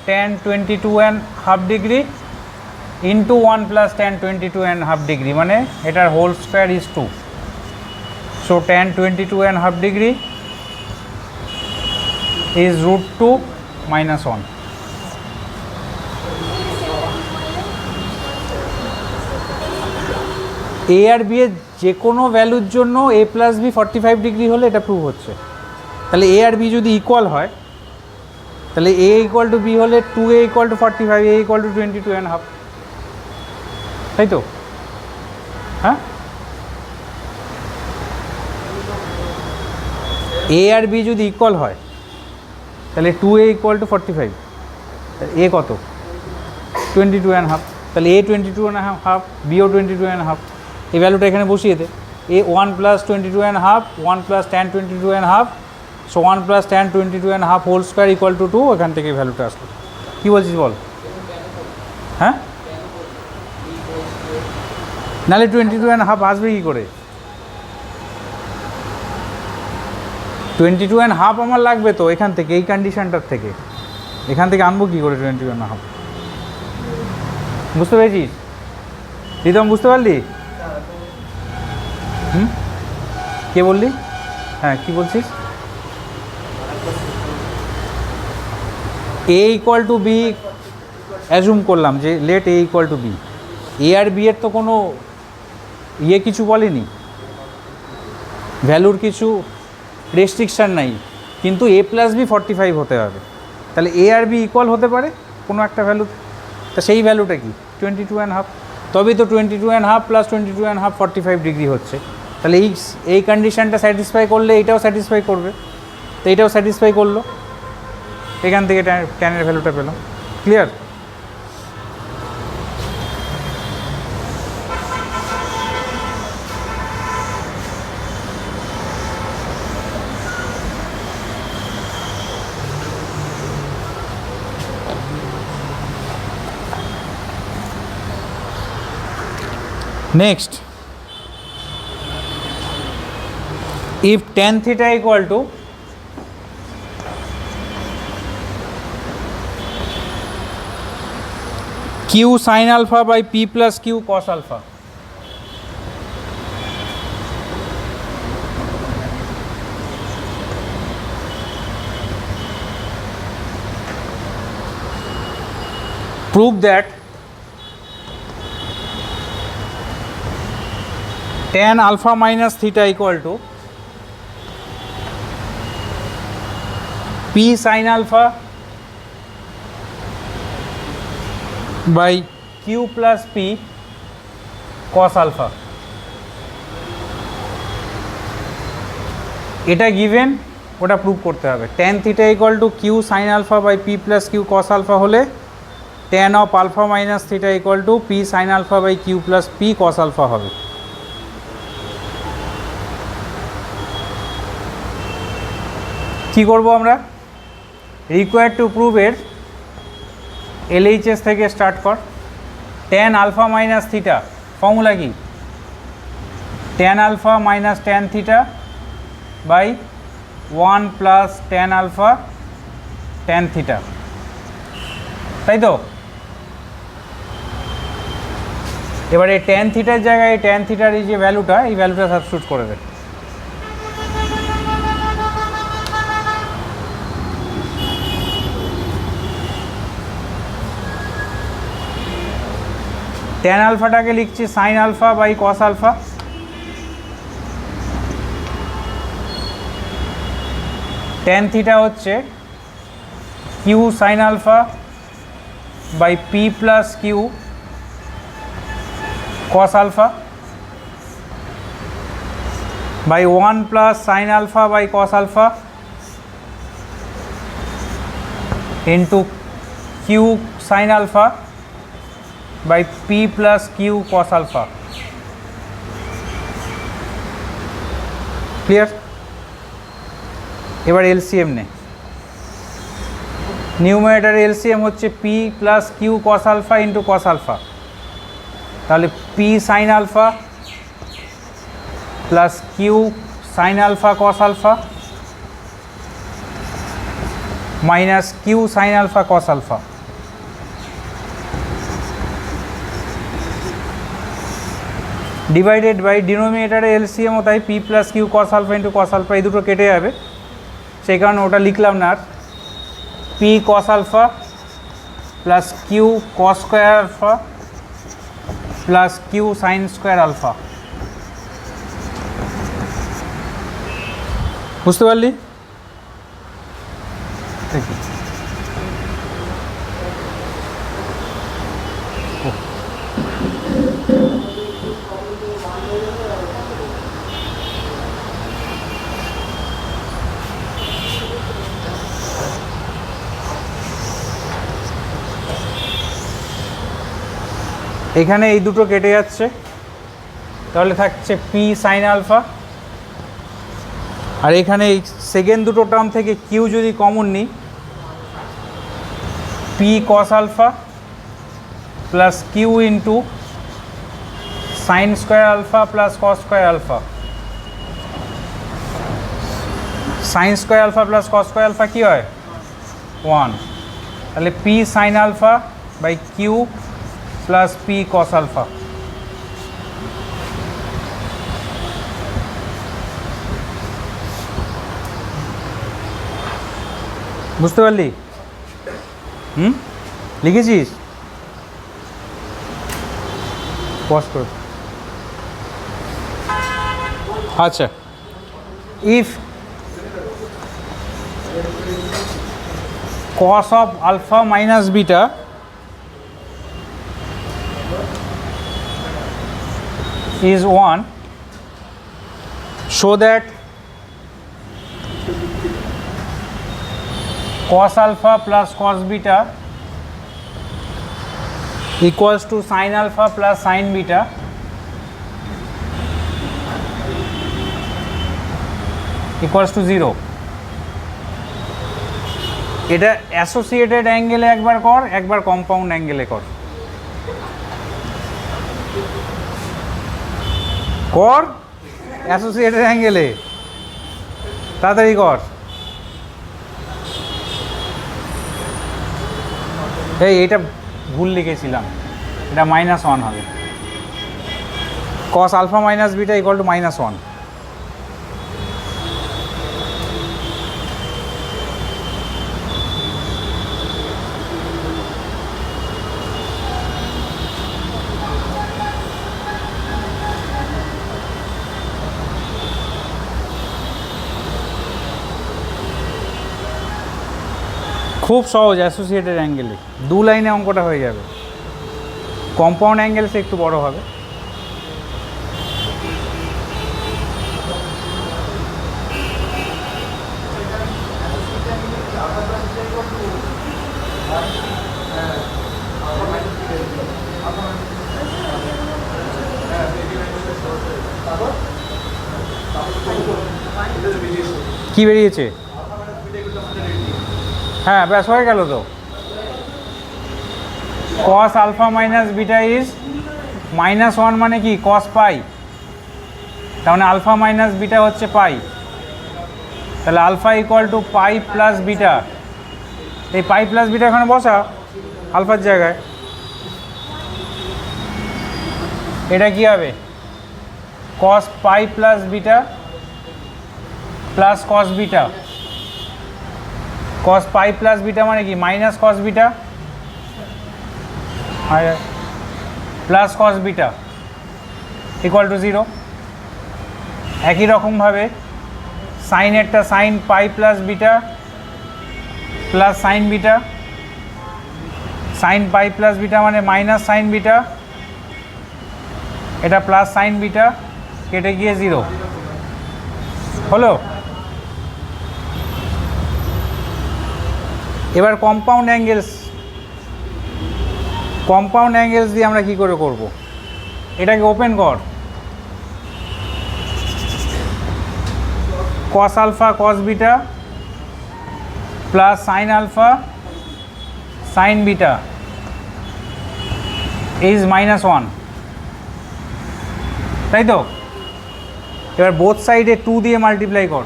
10 22.5 degree into 1 plus 10 22.5 degree, মানে এটার whole square is 2, so 10 22.5 degree is √2 minus 1। A আর বি এর যে কোনো ভ্যালুর জন্য এ প্লাস বি 45 ডিগ্রি হলে এটা প্রুভ হচ্ছে। তাহলে এ আর বি যদি ইকুয়াল হয় তাহলে এ ইকুয়াল টু বি হলে 2a equal to 45, A equal two 22.5, তাই তো? হ্যাঁ, এ আর বি যদি ইকুয়াল হয় তাহলে 2a ইকুয়াল টু 45, এ কত 22.5, তাহলে এ 22.5, বিও 22.5, এই ভ্যালুটা এখানে বসিয়ে দে। এ 1 plus 22.5, 1 plus 10 22.5, so 1 plus 10 22.5 whole square equal to 2, এখান থেকে ভ্যালুটা আসলো। কী বলছিস বল? হ্যাঁ, নাহলে 22.5 আসবে কী করে? 22.5 আমার লাগবে তো এখান থেকে, এই কন্ডিশনটার থেকে, এখান থেকে আনবো কী করে 22.5? বুঝতে পেরেছিস রিতম, বুঝতে পারলি? কে বললি? হ্যাঁ, কি বলছিস? A equal to B assume করলাম যে let A equal to B, A আর বি এর তো কোনো কিছু বলেনি, ভ্যালুর কিছু রেস্ট্রিকশান নাই, কিন্তু এ প্লাস বি 45 হতে হবে, তাহলে এ আর বি ইকুয়াল হতে পারে কোনো একটা ভ্যালু, তা সেই ভ্যালুটা কি 22.5, তবেই তো 22.5 প্লাস 22.5 45 ডিগ্রি হচ্ছে, তাহলে এই কন্ডিশানটা স্যাটিসফাই করলে এইটাও স্যাটিসফাই করবে, তো এইটাও স্যাটিসফাই করলো, এখান থেকে ট্যানের ভ্যালুটা পেলাম। Clear? Next, if tan theta equal to q sin alpha by p plus q cos alpha, prove that tan alpha minus theta equal to p sin alpha by q plus p cos alpha, এটা গিভেন, ওটা প্রুভ করতে হবে। tan theta equal to q sin alpha by p plus q cos alpha হলে tan of alpha minus theta equal to p sin alpha by q plus p cos alpha হবে। কি করব আমরা? রিকোয়ার্ড টু প্রুভ এর এলএইচএস থেকে স্টার্ট কর। tan alpha minus theta formula কি? tan alpha minus tan theta by 1 plus tan alpha tan theta, তাই তো? এবারে tan থিটার জায়গায় tan থিটার এই যে ভ্যালুটা, এই ভ্যালুটা সাবস্টিটিউট করে দেয়। tan আলফাটাকে লিখছি sin alpha by cos alpha, tan theta হচ্ছে q sin alpha by p plus q cos alpha by 1 plus sin alpha by cos alpha into q sin alpha by p plus q cos alpha। Clear? এবার এলসিএম নে। নিউমারেটারে এলসিএম হচ্ছে P plus Q cos alpha into cos alpha, তাহলে P sine alpha plus Q sine alpha cos alpha minus Q sine alpha cos alpha. Divided by ডিনোমিনেটারে এলসিএমও তাই P plus Q cos alpha into cos alpha, এই দুটো কেটে যাবে, সেই কারণে ওটা লিখলাম না আর। P cos alpha plus Q cos square alpha plus Q sine square alpha. বুঝতে পারলি? এখানে এই দুটো কেটে যাচ্ছে, তাহলে থাকছে পি সাইন আলফা, আর এখানে এই সেকেন্ড দুটো টার্ম থেকে কিউ যদি কমন নিই, P cos alpha plus Q into sine square alpha plus cos square alpha. Sine square alpha plus cos square alpha কী হয়? 1। তাহলে P sine alpha by Q plus P cos alpha. বুঝতে পারলি? লিখেছিস? পজ কর। আচ্ছা, if cos of alpha minus beta is 1, show that cos alpha plus cos beta equals to sin alpha plus sin beta equals to 0. এটা অ্যাসোসিয়েটেড অ্যাঙ্গেলে একবার কর, একবার কম্পাউন্ড অ্যাঙ্গেলে কর। কর অ্যাসোসিয়েটেড অ্যাঙ্গেলে, তাড়াতাড়ি কর। এইটা ভুল লিখেছিলাম, এটা -1 হবে। cos alpha minus beta equal to -1। খুব সহজ, অ্যাসোসিয়েটেড অ্যাঙ্গেলে 2 লাইনে অঙ্কটা হয়ে যাবে। কম্পাউন্ড অ্যাঙ্গেল সে একটু বড় হবে। কি বেরিয়েছে? হ্যাঁ, ব্যাস হয়ে গেল তো। cos alpha minus beta is -1 মানে কি? cos পাই, তার মানে আলফা মাইনাস বিটা হচ্ছে পাই, তাহলে alpha equal to pi plus beta. এই পাই প্লাস বিটা এখানে বসা আলফার জায়গায়। এটা কি হবে? cos pi plus beta plus cos beta. cos pi plus beta মানে কি? Minus cos beta plus cos beta equal to 0। একই রকমভাবে সাইনেরটা sine pi plus beta plus sine beta, sine pi plus beta মানে মাইনাস সাইন বিটা, এটা প্লাস সাইন বিটা, কেটে গিয়ে 0 হলো। এবার কম্পাউন্ড অ্যাঙ্গেলস দিয়ে আমরা কি করে করব? এটাকে ওপেন কর। cos alpha cos beta plus sine alpha sine beta is -1, তাই তো? এবার বোথ সাইডে 2 দিয়ে মাল্টিপ্লাই কর।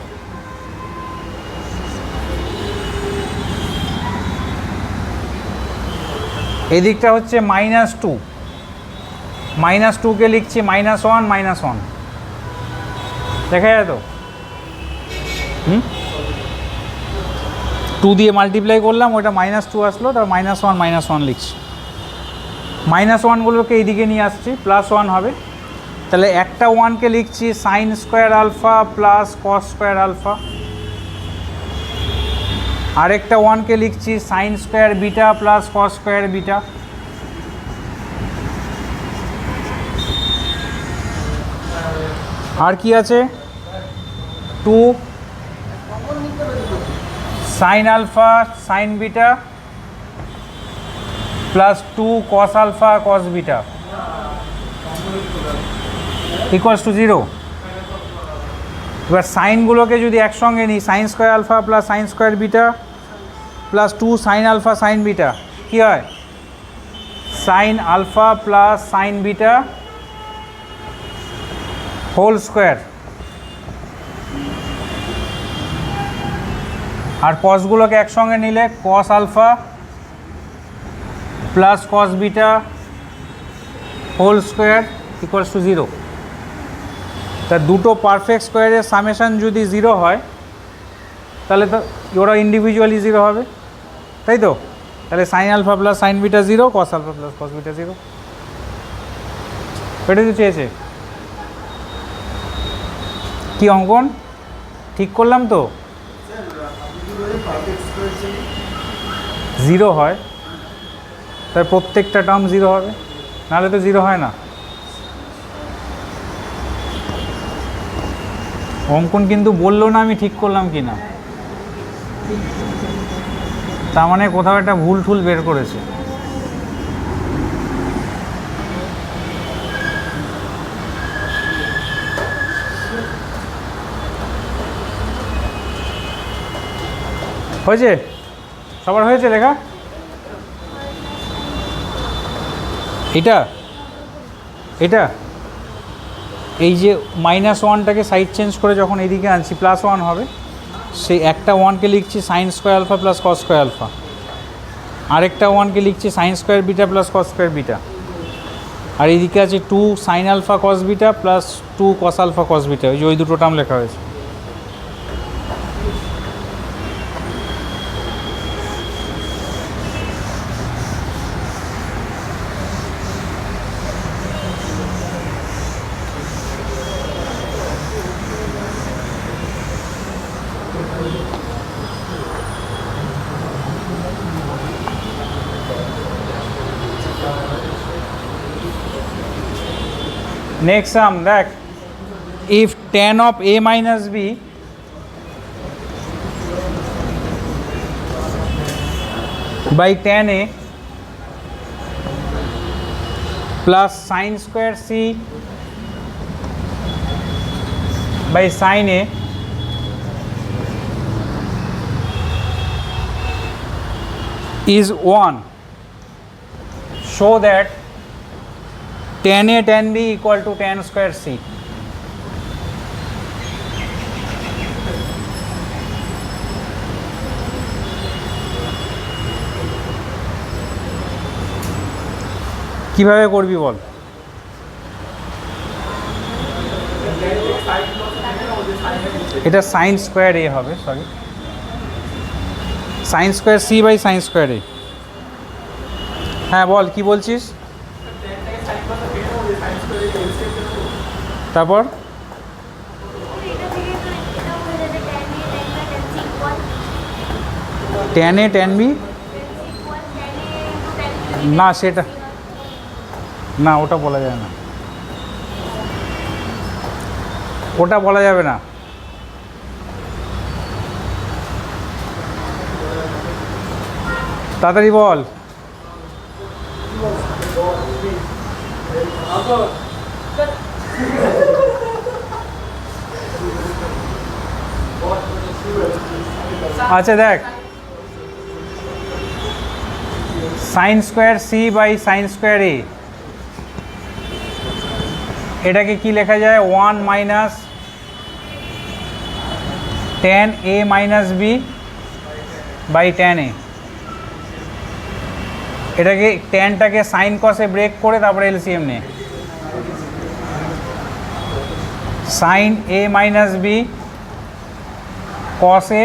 এদিকটা হচ্ছে -2, -2কে লিখছি -1 -1, দেখা যায় তো? 2 দিয়ে মাল্টিপ্লাই করলাম, ওটা -2 আসলো, তার -1 -1 লিখছি। -1গুলোকে এইদিকে নিয়ে আসছি, +1 হবে। তাহলে একটা 1কে লিখছি sine square alpha plus cos square alpha, আরেকটা 1কে লিখছি sine square beta plus cos square beta, আর কি আছে 2 sine alpha sine beta plus 2 cos alpha cos beta equals to 0। এবার সাইনগুলোকে যদি একসঙ্গে নিই, sine square alpha plus sine square beta plus 2 sine alpha sine beta, কী হয়? Sine alpha plus sine beta whole square. আর কসগুলোকে একসঙ্গে নিলে কস alpha plus cos beta whole square equals to 0। তা দুটো পারফেক্ট স্কোয়ারের সামেশন যদি 0 হয় তাহলে তো ওরা ইন্ডিভিজুয়ালি 0 হবে, তাই তো? তাহলে sine alpha plus sine beta 0, cos alpha plus cos beta 0, এটাই তো চেয়েছে। কি অঙ্কন ঠিক করলাম তো? 0 হয় তার প্রত্যেকটা টার্ম 0 হবে, নাহলে তো 0 হয় না। অঙ্কন কিন্তু বললো না আমি ঠিক করলাম কি না, তার মানে কোথাও একটা ভুল ঠুল বের করেছে। হয়েছে? সবার হয়েছে লেখা? এটা এটা এই যে -1টাকে সাইড চেঞ্জ করে যখন এইদিকে আনছি +1 হবে, সেই একটা 1কে লিখছি sine square alpha plus cos square alpha, আরেকটা 1কে লিখছি sine square beta plus cos square beta, আর এইদিকে আছে 2 sine alpha cos beta plus 2 cos alpha cos beta, ওই দুটো টার্ম লেখা হয়েছে। Next sum, দেখ, if tan of a minus b by tan a plus sin square c by sin a is 1, show that tan a tan b equal to tan square c। কিভাবে করবি বল? এটা সাইন স্কোয়ার এ হবে, sorry sine square C by sine square A. হ্যাঁ বল, কি বলছিস? তারপর tan a tan b, না সেটা না, ওটা বলা যায় না, ওটা বলা যাবে না। তাড়াতাড়ি বল। আচ্ছা দেখ, sine square C by sine square A, এটাকে কি লেখা যায় 1 minus tan a minus B by tan a। এটাকে ট্যানটাকে সাইন কসে ব্রেক করে তারপরে এলসিএম নে, sine A minus B cos A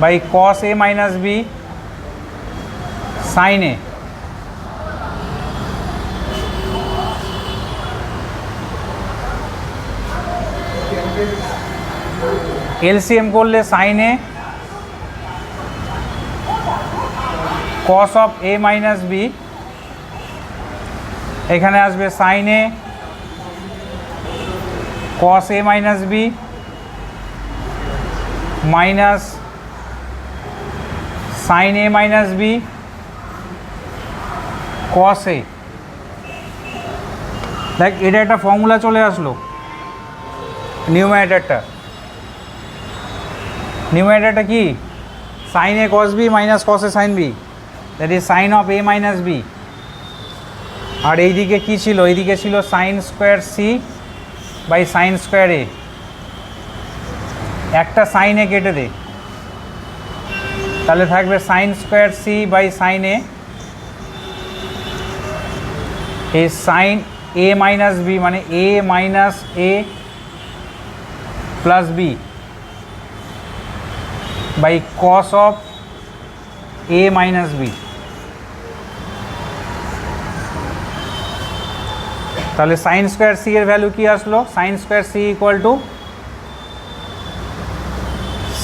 by cos A minus B sine A. LCM করলে sine A cos of A minus B, এখানে আসবে sine A cos A minus B minus sine A minus B cos A. দেখ এটা একটা ফর্মুলা চলে আসলো নিউমারেটরটা। নিউমারেটরটা কি? Sine A cos B minus cos A sine B, that is sine of A minus B. আর এইদিকে কী ছিল? এইদিকে ছিল sine square C by sine square A. একটা সাইন এ কেটে দে, তাহলে থাকবে sine square C by sine A, এই সাইন এ মাইনাস বি মানে A minus A plus B by cos of A minus B. তাহলে সাইন স্কোয়ার সি এর ভ্যালু কি আসলো? Sine square C equal to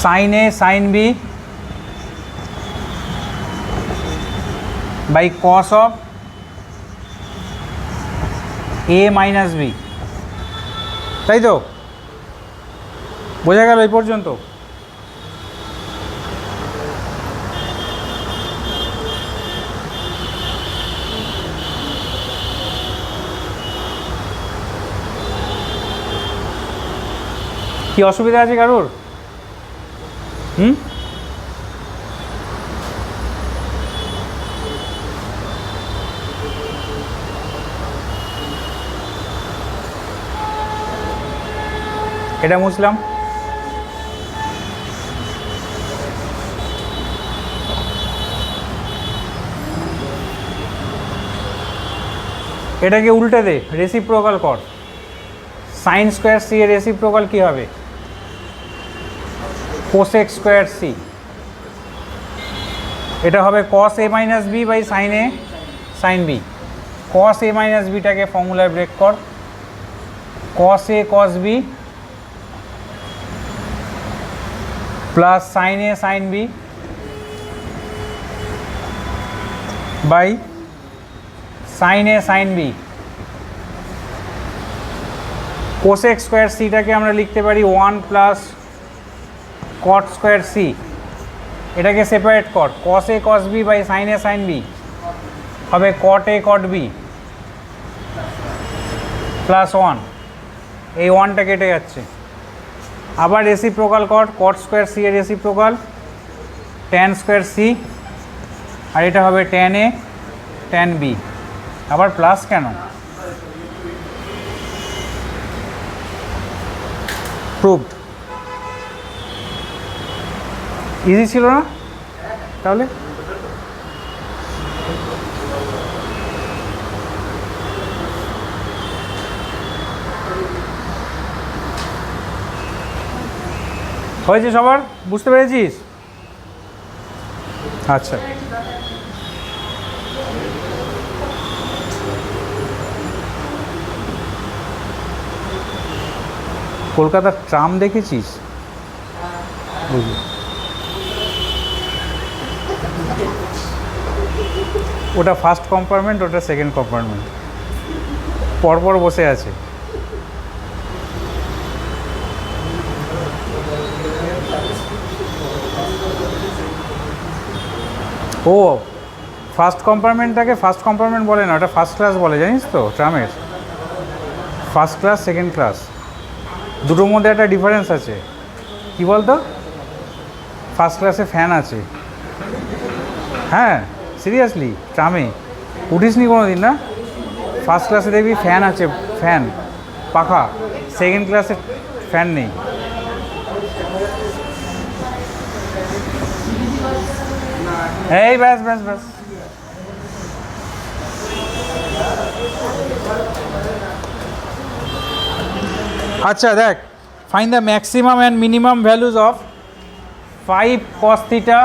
sine A sine B by cos of A minus B. তাই তো? বোঝা গেল এই পর্যন্ত? কি অসুবিধা আছে কারোর? এটা মুছলাম। এটাকে উল্টে দে, রেসিপ্রোকাল কর। সাইন স্কোয়ার সি এর রেসিপ্রোকাল কী হবে? Cosec square C. এটা হবে cos A minus B by sine A sine B. Cos A minus বিটাকে ফর্মুলায় ব্রেক কর, cos A cos B plus sine A sine B by sine A sine B. Cosec square সিটাকে আমরা লিখতে পারি 1 প্লাস কট স্কোয়ার সি। এটাকে সেপারেট কর, cos A cos B by sine A sine B হবে কট এ কট বি প্লাস 1। এই 1টা কেটে যাচ্ছে। আবার রেসিপ্রোকাল কর, কট স্কোয়ার সি এর রেসিপ্রোকাল ট্যান স্কোয়ার সি, আর এটা হবে ট্যান এ ট্যান বি। আবার প্লাস কেন? প্রুভড। ইজি ছিল না? তাহলে হয়েছে সবার? বুঝতে পেরেছিস? আচ্ছা, কলকাতার ট্রাম দেখেছিস? বুঝলি, ওটা ফার্স্ট কম্পার্টমেন্ট, ওটা সেকেন্ড কম্পার্টমেন্ট, পরপর বসে আছে। ও ফার্স্ট কম্পার্টমেন্টটাকে ফার্স্ট কম্পার্টমেন্ট বলে না, ওটা ফার্স্ট ক্লাস বলে, জানিস তো? ট্রামের ফার্স্ট ক্লাস সেকেন্ড ক্লাস দুটোর মধ্যে একটা ডিফারেন্স আছে। কি বলতো? ফার্স্ট ক্লাসে ফ্যান আছে, হ্যাঁ, সিরিয়াসলি ট্রামে উঠিস নি কোনো দিন না? ফার্স্ট ক্লাসে দেখবি ফ্যান আছে, ফ্যান পাখা, সেকেন্ড ক্লাসে ফ্যান নেই। এই ব্যাস ব্যাস ব্যাস। আচ্ছা দেখ, find the maximum and minimum values of 5 cos theta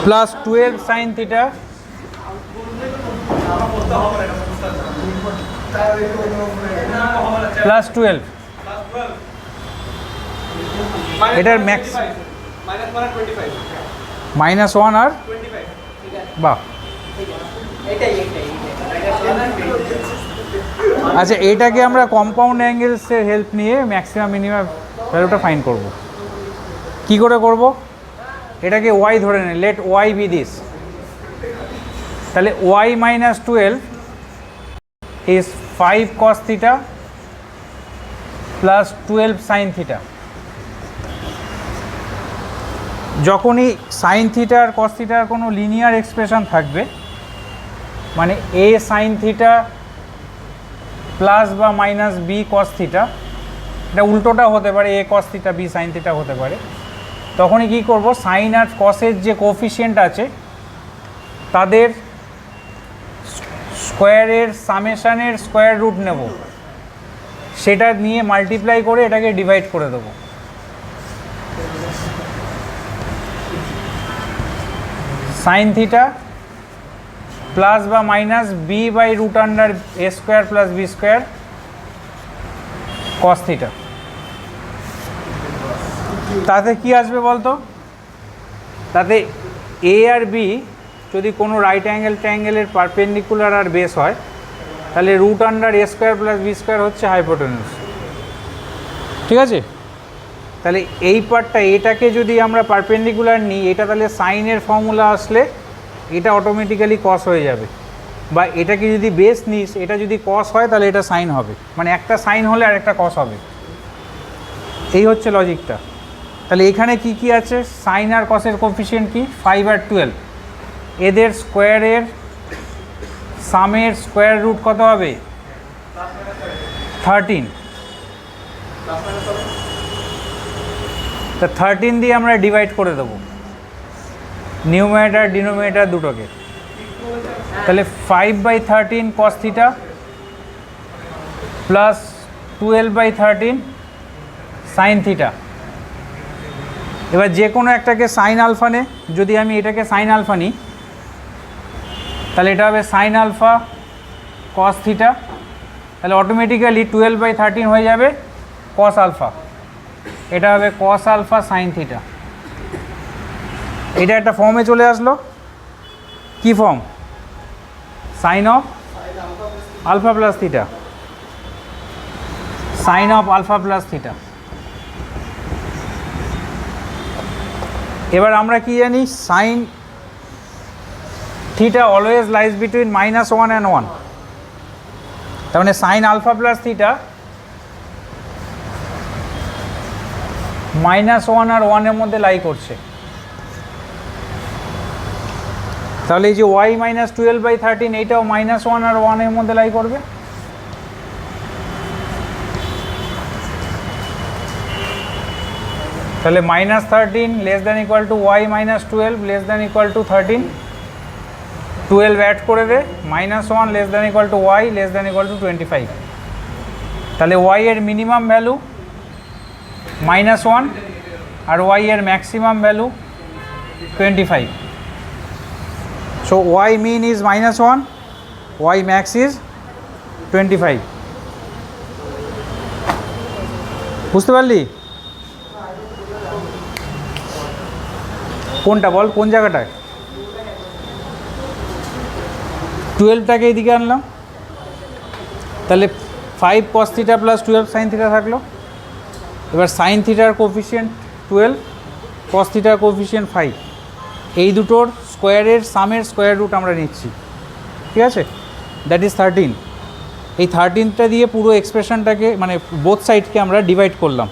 plus 12 sin theta plus 12। এটার ম্যাক্স -1 আর বাহ। আচ্ছা, এইটাকে আমরা কম্পাউন্ড অ্যাঙ্গেলসের হেল্প নিয়ে ম্যাক্সিমাম মিনিমাম ভ্যালুটা ফাইন্ড করব। কি করে করব? এটাকে ওয়াই ধরে নে, লেট ওয়াই বি দিস। তাহলে Y minus 12 is 5 cos theta plus 12 sin theta। যখনই সাইন থিটা আর কস থিটার কোনো লিনিয়ার এক্সপ্রেশন থাকবে, মানে এ সাইন থিটা প্লাস বা মাইনাস বি কস থিটা, এটা উল্টোটা হতে পারে, A cos theta B sine theta হতে পারে, তখনই কী করব, সাইন আর কসের যে কোফিশিয়েন্ট আছে তাদের স্কোয়ারের সামেশানের স্কোয়ার রুট নেব, সেটা নিয়ে মাল্টিপ্লাই করে এটাকে ডিভাইড করে দেবো। সাইন থিটা প্লাস বা minus B by root under A square plus B square cos theta. তাতে কি আসবে বলতো? তাতে এ আর বি যদি কোনো রাইট অ্যাঙ্গেল ট্রায়াঙ্গেলের পারপেন্ডিকুলার আর বেস হয়, তাহলে root under A square plus B square হচ্ছে হাইপোটেনিউস। ঠিক আছে? তাহলে এই পার্টটা, এটাকে যদি আমরা পারপেন্ডিকুলার নিই, এটা তাহলে সাইনের ফর্মুলা আসলে এটা অটোমেটিক্যালি কস হয়ে যাবে, বা এটাকে যদি বেস নিস, এটা যদি কস হয় তাহলে এটা সাইন হবে, মানে একটা সাইন হলে আর একটা কস হবে। এই হচ্ছে লজিকটা। তাহলে এখানে কি কি আছে? সাইন আর কসের কোফিশিয়েন্ট কি? 5 আর 12। এদের স্কোয়ারের সামের স্কোয়ার রুট কত হবে? 13। তা 13 দিয়ে আমরা ডিভাইড করে দেবো নিউমারেটর ডিনোমিনেটর দুটোকে। তাহলে 5/13 cos theta plus 12/13 sine theta. এবার যে কোনো একটাকে সাইন আলফা নে, যদি আমি এটাকে সাইন আলফা নিই তাহলে এটা হবে সাইন আলফা cos থিটা, তাহলে অটোমেটিক্যালি 12/13 হয়ে যাবে cos আলফা, এটা হবে cos আলফা সাইন থিটা। এটা একটা ফর্মে চলে আসলো। কি form? Sine of alpha plus theta, sine of alpha plus theta. এবার আমরা কি জানি? Sine theta always lies between -1 and 1, তার মানে সাইন আলফা প্লাস থিটা -1 আর 1 এর মধ্যে লাই করছে। তাহলে এই যে y মাইনাস 12/13 এইটাও -1 আর 1 এর মধ্যে লাই করবে। তাহলে -13 less than equal to y minus 12 less than equal to 13, 12 add করে দে, -1 less than equal to y less than equal to 25। তাহলে y এর মিনিমাম ভ্যালু -1 আর y এর maximum value 25। So y mean is -1, y max is 25। বুঝতে পারলি? কোনটা বল, কোন জায়গাটায়? 12টাকে এইদিকে আনলাম, তাহলে 5 cos theta plus 12 sine theta থাকলো। এবার সাইন থিটার কোফিশিয়েন্ট 12, cos থিটার কোফিশিয়েন্ট 5, এই দুটোর স্কোয়ারের সামের স্কোয়ার রুট আমরা নিচ্ছি। ঠিক আছে? That is 13। এই 13টা দিয়ে পুরো এক্সপ্রেশনটাকে, মানে বোথ সাইডকে আমরা ডিভাইড করলাম।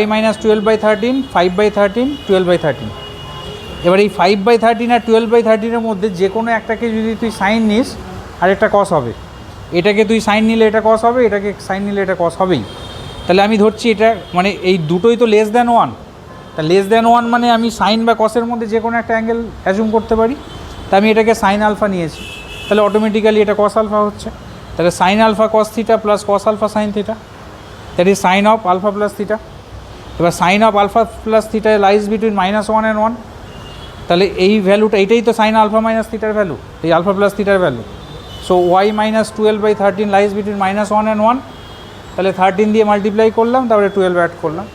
y minus 12/13, 5/13, 12/13। এবার এই 5/13 আর 12/13 মধ্যে যে কোনো একটাকে যদি তুই সাইন নিস আর একটা কস হবে, এটাকে তুই সাইন নিলে এটা কস হবে, এটাকে সাইন নিলে এটা কস হবেই। তাহলে আমি ধরছি এটা মানে এই দুটোই তো লেস দ্যান 1, তা লেস দ্যান 1 মানে আমি সাইন বা কসের মধ্যে যে কোনো একটা অ্যাঙ্গেল অ্যাজুম করতে পারি। তা আমি এটাকে সাইন আলফা নিয়েছি, তাহলে অটোমেটিক্যালি এটা কস আলফা হচ্ছে। তাহলে sine alpha cos theta plus cos alpha sine theta, that is sine of alpha plus theta. এবার sine of alpha plus theta lies between -1 and 1, তাহলে এই ভ্যালুটা এইটাই তো সাইন আলফা মাইনাস থিটার ভ্যালু, এই আলফা প্লাস থিটার value. So y minus 12/13 lies between -1 and 1, তাহলে 13 দিয়ে মাল্টিপ্লাই করলাম, তারপরে 12 অ্যাড করলাম।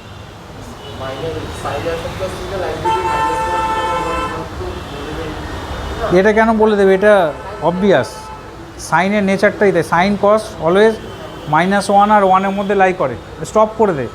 এটা কেন বলে দেবে, এটা অবভিয়াস, সাইনের নেচারটাই তাই। সাইন কস অলওয়েজ -1 আর 1 এর মধ্যে লাই করে, স্টপ করে দে।